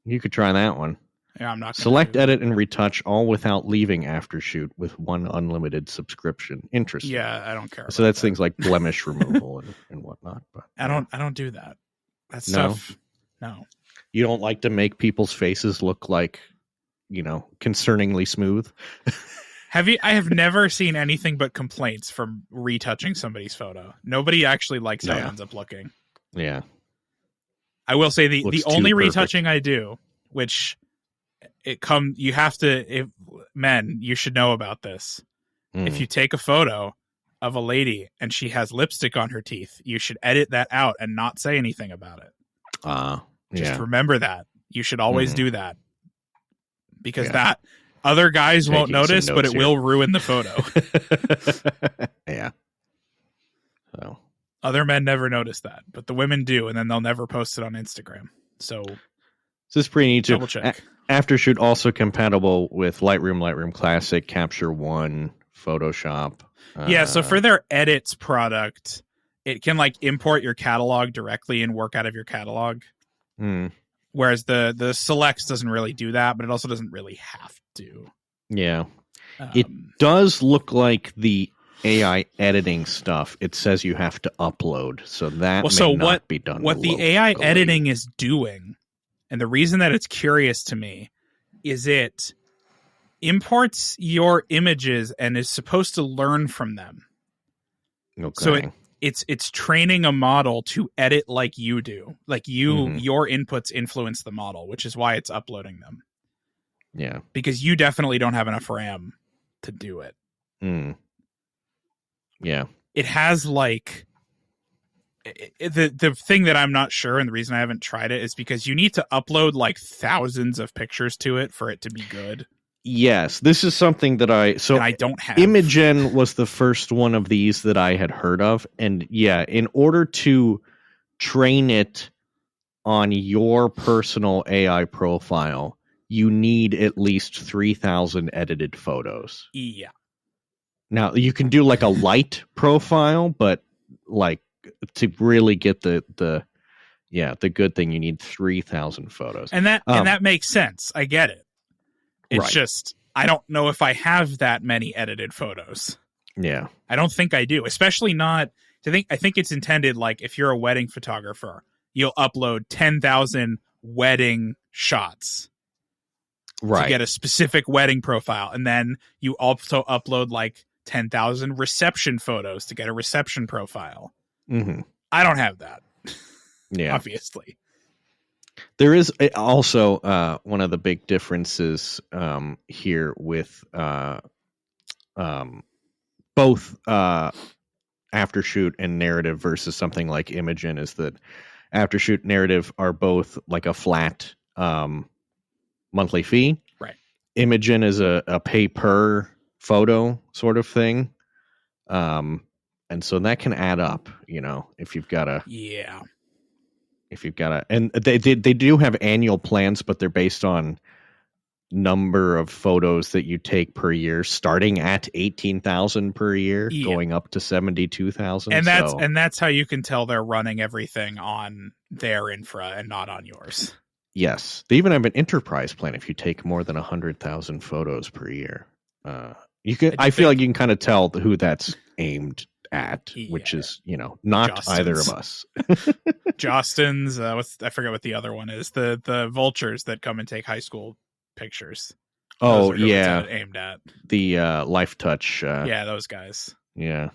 You could try that one. Yeah, I'm not. Select, edit, and retouch all without leaving Aftershoot with one unlimited subscription. Interesting. Yeah, I don't care. So that's things like blemish removal and whatnot. But I don't do that. That stuff. No. You don't like to make people's faces look like, concerningly smooth. I have never seen anything but complaints from retouching somebody's photo. Nobody actually likes how it ends up looking. Yeah. I will say the only retouching I do, which men, you should know about this. If you take a photo of a lady and she has lipstick on her teeth, you should edit that out and not say anything about it. Just remember that. You should always do that. Because that other guys won't notice, but it will ruin the photo. Yeah. So other men never notice that, but the women do, and then they'll never post it on Instagram. So this is pretty neat too. Double check. Aftershoot also compatible with Lightroom Classic, Capture One, Photoshop. So for their edits product, it can import your catalog directly and work out of your catalog. Whereas the Selects doesn't really do that, but it also doesn't really have to. Yeah. It does look like the AI editing stuff. It says you have to upload, so that may not be done. What the AI editing is doing, and the reason that it's curious to me, is it imports your images and is supposed to learn from them. Okay. So it's training a model to edit like you do. Like your inputs influence the model, which is why it's uploading them. Yeah. Because you definitely don't have enough RAM to do it. Yeah. It has the thing that I'm not sure, and the reason I haven't tried it is because you need to upload thousands of pictures to it for it to be good. Yes, this is something that I don't have. Imagen was the first one of these that I had heard of, and in order to train it on your personal AI profile, you need at least 3,000 edited photos. Yeah. Now you can do a light profile, but to really get the good thing, you need 3,000 photos, and that makes sense. I get it. It's just, I don't know if I have that many edited photos. Yeah. I don't think I do, especially not, I think it's intended if you're a wedding photographer, you'll upload 10,000 wedding shots to get a specific wedding profile. And then you also upload 10,000 reception photos to get a reception profile. I don't have that. Yeah. Obviously. There is also one of the big differences here with both Aftershoot and Narrative versus something like Imagen is that Aftershoot, Narrative are both a flat monthly fee. Right. Imagen is a pay per photo sort of thing. And so that can add up, if you've got and they do have annual plans, but they're based on number of photos that you take per year, starting at 18,000 per year, going up to 72,000. And that's how you can tell they're running everything on their infra and not on yours. Yes, they even have an enterprise plan. If you take more than 100,000 photos per year, you can. I feel like you can kind of tell who that's aimed at, which is not Justin's. Either of us. Justin's I forget what the other one is, the vultures that come and take high school pictures. Oh yeah, aimed at the Life Touch. Those guys. Yeah,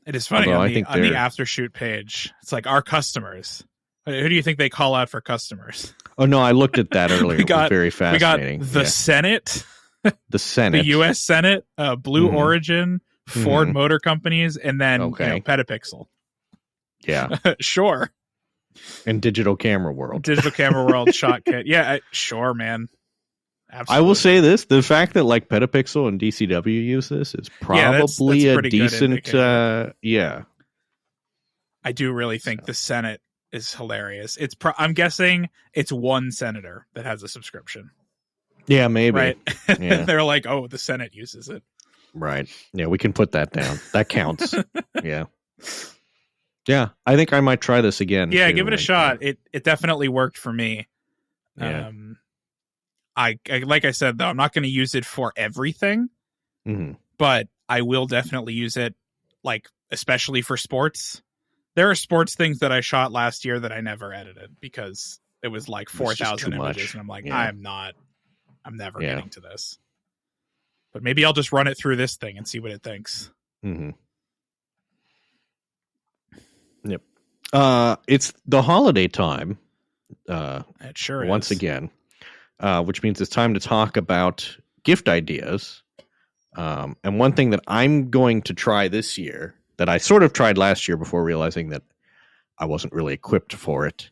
it is funny. On the Aftershoot page, it's our customers. Who do you think they call out for customers? Oh no, I looked at that earlier. It was very fascinating. We got the Senate, the Senate, the U.S. Senate, Blue Origin, Ford Motor Companies, and then Petapixel. Yeah, sure. And Digital Camera World, Shot Kit. Yeah, sure, man. Absolutely. I will say this: the fact that Petapixel and DCW use this is probably that's a decent. I do really think the Senate is hilarious. I'm guessing it's one senator that has a subscription. Yeah, maybe. Right? Yeah. They're the Senate uses it. Right. Yeah, we can put that down. That counts. Yeah. Yeah, I think I might try this again. Yeah, give it a shot. It definitely worked for me. Yeah. I like I said, though, I'm not going to use it for everything, but I will definitely use it, especially for sports. There are sports things that I shot last year that I never edited because it was like 4,000 images, and I'm like, yeah. I'm never getting to this. But maybe I'll just run it through this thing and see what it thinks. Mm-hmm. Yep. It's the holiday time. It sure is. Once again, which means it's time to talk about gift ideas. And one thing that I'm going to try this year that I sort of tried last year before realizing that I wasn't really equipped for it,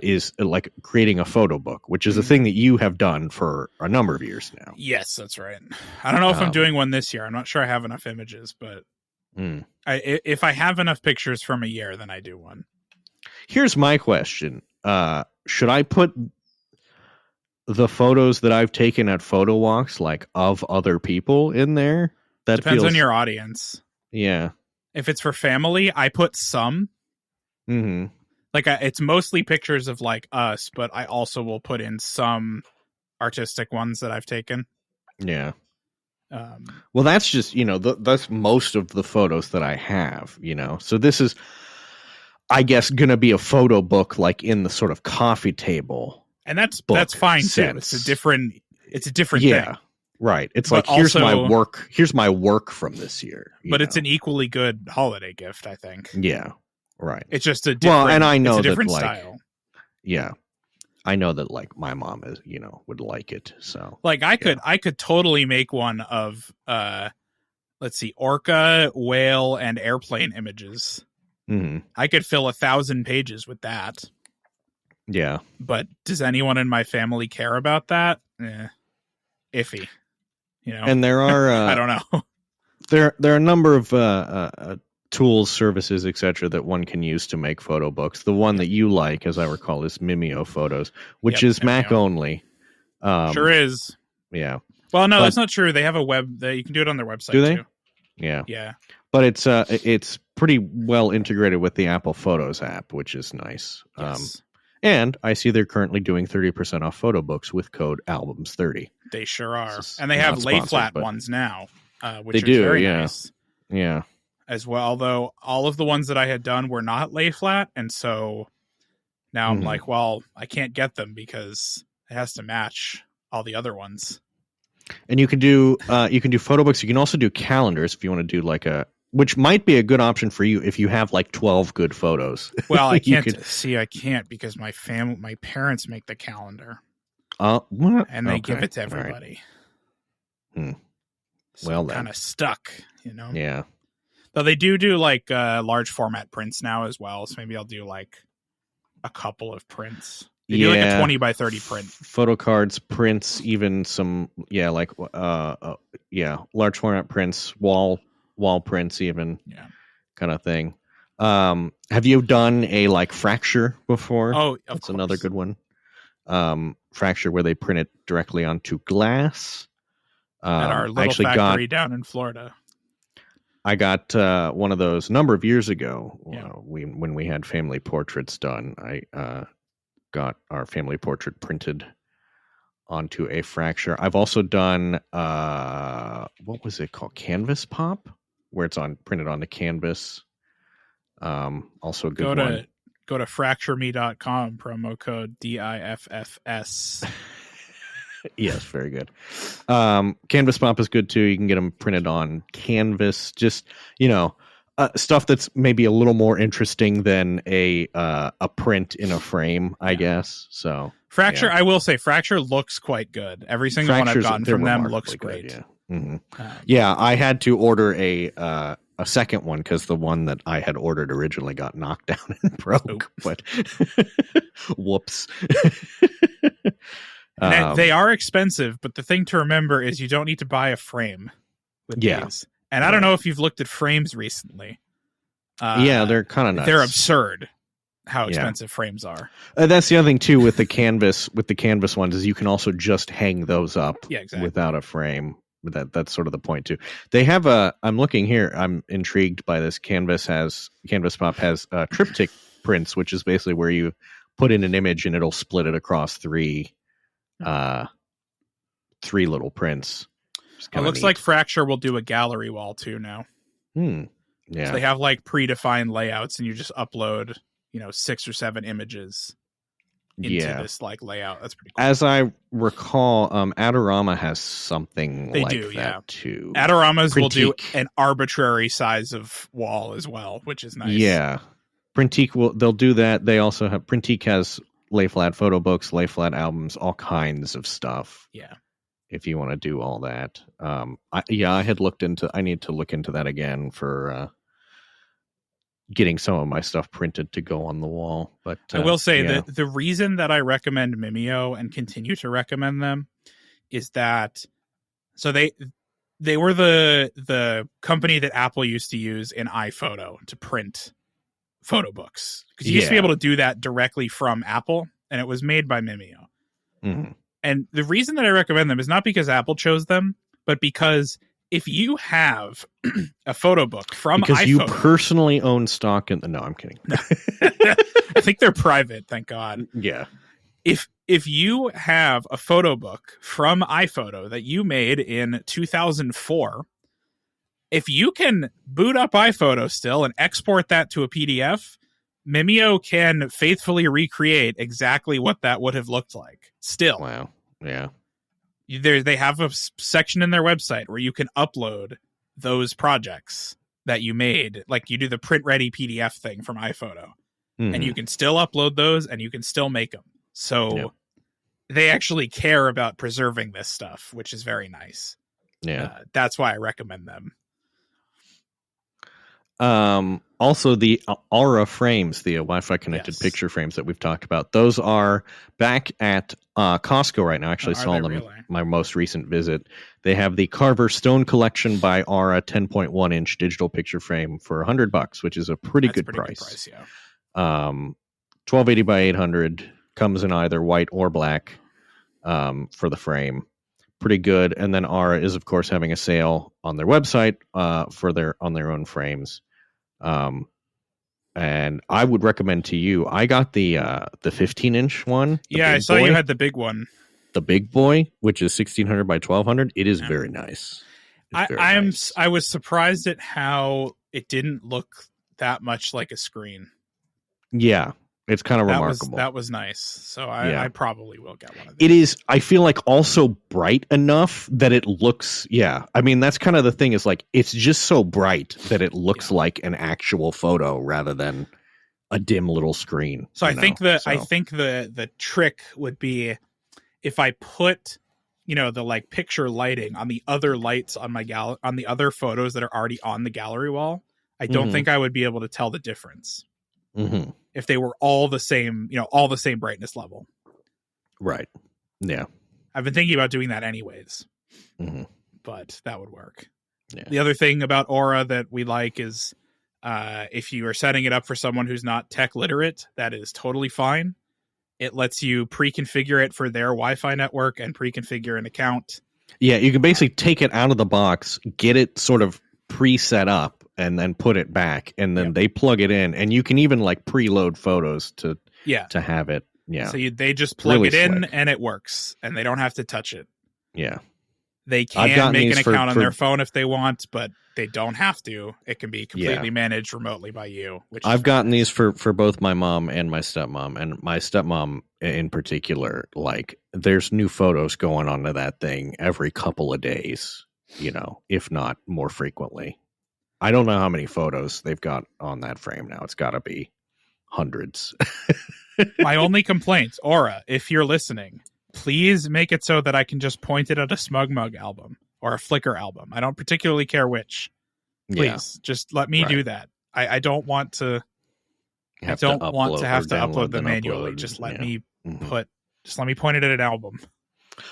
is like creating a photo book, which is a thing that you have done for a number of years now. Yes, that's right. I don't know if I'm doing one this year. I'm not sure I have enough images, but if I have enough pictures from a year, then I do one. Here's my question. Should I put the photos that I've taken at photo walks, like of other people, in there? That depends on your audience. Yeah. If it's for family, I put some. Mm-hmm. Like it's mostly pictures of like us, but I also will put in some artistic ones that I've taken. Yeah. Well, that's just, that's most of the photos that I have, So this is, I guess, going to be a photo book, like in the sort of coffee table. And that's fine sense. Too. It's a different thing. Right. It's but like, here's my work from this year. But it's an equally good holiday gift, I think. Yeah. Right. It's just a different, and I know it's a different that, style. Yeah. I know that like my mom is, would like it. So like I could totally make one of let's see, orca, whale, and airplane images. Mm-hmm. I could fill 1,000 pages with that. Yeah. But does anyone in my family care about that? Iffy. And there are I don't know. There are a number of tools, services, etc. that one can use to make photo books. The one that you like, as I recall, is Mimeo Photos, which is Mimeo. Mac only. Sure is. Yeah. Well, no, that's not true. They have a web that you can do it on their website. Do they? Too. Yeah. Yeah. But it's pretty well integrated with the Apple Photos app, which is nice. Yes. And I see they're currently doing 30% off photo books with code albums30. They sure are. And they have lay flat ones now, which is very yeah. nice. Yeah. As well, though, all of the ones that I had done were not lay flat, and so now I'm like, well, I can't get them because it has to match all the other ones. And you can do photo books. You can also do calendars if you want to do which might be a good option for you if you have like 12 good photos. Well, I can't I can't because my parents make the calendar. What? And they give it to everybody. Right. So well, kind of stuck, Yeah. Though they do like large format prints now as well, so maybe I'll do like a couple of prints. They do like a 20 by 30 print. Photo cards, prints, even some large format prints, wall prints, even kind of thing. Have you done a like fracture before? Oh, that's course. Another good one. Fracture where they print it directly onto glass. At our little factory down in Florida. I got one of those a number of years ago. When we had family portraits done, I got our family portrait printed onto a fracture. I've also done what was it called? Canvas pop, where it's printed on the canvas. Also a good one. Go to fractureme.com, promo code DIFFS. Yes, very good. Canvas pop is good too. You can get them printed on canvas. Just stuff that's maybe a little more interesting than a print in a frame, I guess. So Fracture, I will say, Fracture looks quite good. Every single one I've gotten from them looks great. Good, yeah. Mm-hmm. I had to order a second one because the one that I had ordered originally got knocked down and broke. But whoops. They are expensive, but the thing to remember is you don't need to buy a frame with these. And I don't know if you've looked at frames recently. They're kind of nuts. They're absurd how expensive frames are. That's the other thing too with the canvas ones is you can also just hang those up without a frame. That's sort of the point too. They have I'm looking here. I'm intrigued by this. Canvas Pop has triptych prints, which is basically where you put in an image and it'll split it across three little prints. It looks like Fracture will do a gallery wall too now. Yeah. So they have like predefined layouts and you just upload, 6 or 7 images. into this like layout. That's pretty cool. As I recall, Adorama has something that too. Adoramas will do an arbitrary size of wall as well, which is nice. Yeah. They'll do that. They also have Printique has lay flat photo books, lay flat albums, all kinds of stuff. Yeah. If you want to do all that. I need to look into that again for getting some of my stuff printed to go on the wall. But I will say that the reason that I recommend Mimeo and continue to recommend them is that they were the company that Apple used to use in iPhoto to print photo books, because you used to be able to do that directly from Apple, and it was made by Mimeo. Mm-hmm. And the reason that I recommend them is not because Apple chose them, but because if you have a photo book from because iPhoto, you personally own stock in the... No, I'm kidding. I think they're private, thank God. Yeah. If you have a photo book from iPhoto that you made in 2004, if you can boot up iPhoto still and export that to a PDF, Mimeo can faithfully recreate exactly what that would have looked like. Still. Wow. Yeah. They have a section in their website where you can upload those projects that you made. Like you do the print ready PDF thing from iPhoto. Mm-hmm. And you can still upload those and you can still make them. So they actually care about preserving this stuff, which is very nice. Yeah. That's why I recommend them. Also the Aura frames, the Wi-Fi connected picture frames that we've talked about, those are back at Costco right now. I actually saw them really? My most recent visit. They have the Carver Stone Collection by Aura 10.1 inch digital picture frame for $100, which is a pretty good price. Yeah. 1280 by 800 comes in either white or black for the frame. Pretty good. And then Aura is of course having a sale on their website on their own frames. And I would recommend to you, I got the 15-inch one. Yeah, I saw you had the big one. The big boy, which is 1600 by 1200. It is very nice. I was surprised at how it didn't look that much like a screen. Yeah, it's kind of remarkable. That was nice. So I probably will get one of these. It is, I feel like, also bright enough that it looks, I mean, that's kind of the thing, is like, it's just so bright that it looks like an actual photo rather than a dim little screen. So I think the trick would be if I put, the like picture lighting on the other lights on my on the other photos that are already on the gallery wall, I don't think I would be able to tell the difference. Mm-hmm. If they were all the same, all the same brightness level. Right. Yeah. I've been thinking about doing that anyways. Mm-hmm. But that would work. Yeah. The other thing about Aura that we like is if you are setting it up for someone who's not tech literate, that is totally fine. It lets you pre-configure it for their Wi-Fi network and pre-configure an account. Yeah, you can basically take it out of the box, get it sort of pre-set up, and then put it back, and then they plug it in, and you can even like preload photos to have it. Yeah. So they just plug it in and it works, and they don't have to touch it. Yeah. They can make an account on their phone if they want, but they don't have to. It can be completely managed remotely by you. I've gotten these for both my mom and my stepmom, and my stepmom in particular, like there's new photos going onto that thing every couple of days, if not more frequently. I don't know how many photos they've got on that frame now. It's got to be hundreds. My only complaint, Aura, if you're listening, please make it so that I can just point it at a Smug Mug album or a Flickr album. I don't particularly care which. Please, just let me do that. I don't want to. I don't want to have to upload them manually. Just let me let me point it at an album.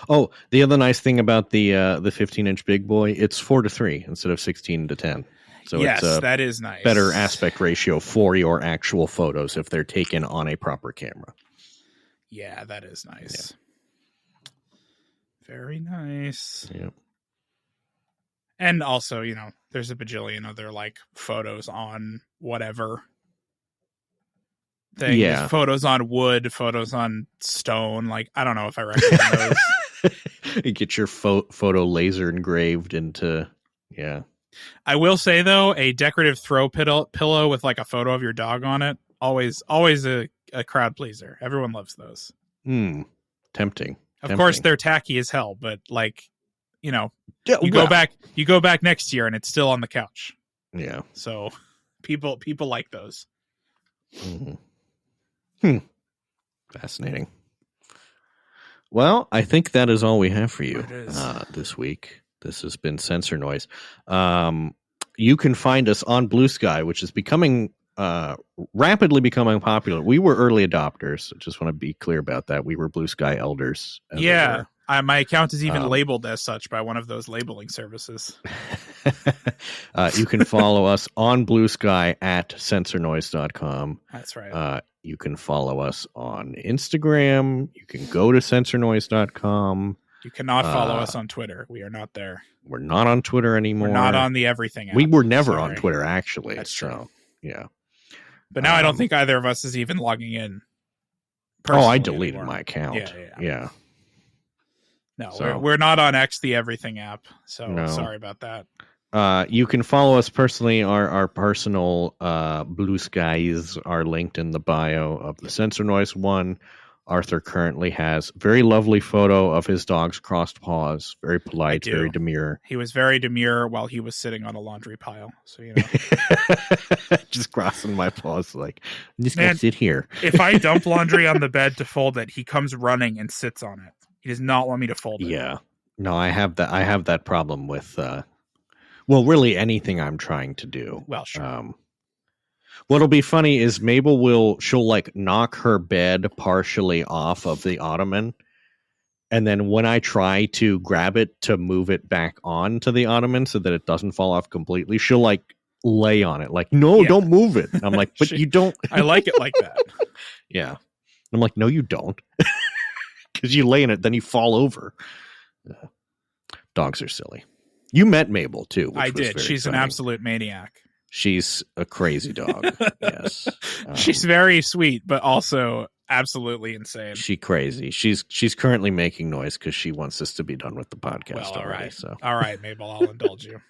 Oh, the other nice thing about the 15-inch big boy, it's 4:3 instead of 16:10. So yes, it's that is nice. Better aspect ratio for your actual photos if they're taken on a proper camera. Yeah, that is nice. Yeah. Very nice. Yeah. And also, there's a bajillion other like photos on whatever thing. Yeah. Photos on wood, photos on stone. Like, I don't know if I recommend those. You get your photo laser engraved into, I will say though, a decorative throw pillow with like a photo of your dog on it, always a a crowd pleaser. Everyone loves those. Tempting. Of course, they're tacky as hell, but like, you go back next year and it's still on the couch. Yeah. So people like those. Fascinating. Well, I think that is all we have for you this week. This has been Sensor Noise. You can find us on Blue Sky, which is rapidly becoming popular. We were early adopters. I just want to be clear about that. We were Blue Sky elders. Yeah. My account is even labeled as such by one of those labeling services. You can follow us on Blue Sky at sensornoise.com. That's right. You can follow us on Instagram. You can go to sensornoise.com. You cannot follow us on Twitter. We are not there. We're not on Twitter anymore. We're not on the everything app. We were never on Twitter, actually. That's true. Yeah. But now I don't think either of us is even logging in. I deleted my account. Yeah. No, we're not on X, the everything app. So sorry about that. You can follow us personally. Our personal Blue Skies are linked in the bio of the Sensor Noise one. Arthur currently has a very lovely photo of his dog's crossed paws. Very polite, very demure. He was very demure while he was sitting on a laundry pile. So, just crossing my paws like, I'm just going to sit here. If I dump laundry on the bed to fold it, he comes running and sits on it. He does not want me to fold it. Yeah. No, I have that problem with, really anything I'm trying to do. Well, sure. What'll be funny is she'll like knock her bed partially off of the ottoman. And then when I try to grab it to move it back onto the ottoman so that it doesn't fall off completely, she'll like lay on it. Like, no, don't move it. I'm like, but you don't. I like it like that. Yeah. I'm like, no, you don't. Because you lay in it, then you fall over. Dogs are silly. You met Mabel too. I did. She's an absolute maniac. She's a crazy dog. Yes. She's very sweet, but also absolutely insane. She's crazy. She's currently making noise because she wants us to be done with the podcast already. All right, Mabel, I'll indulge you.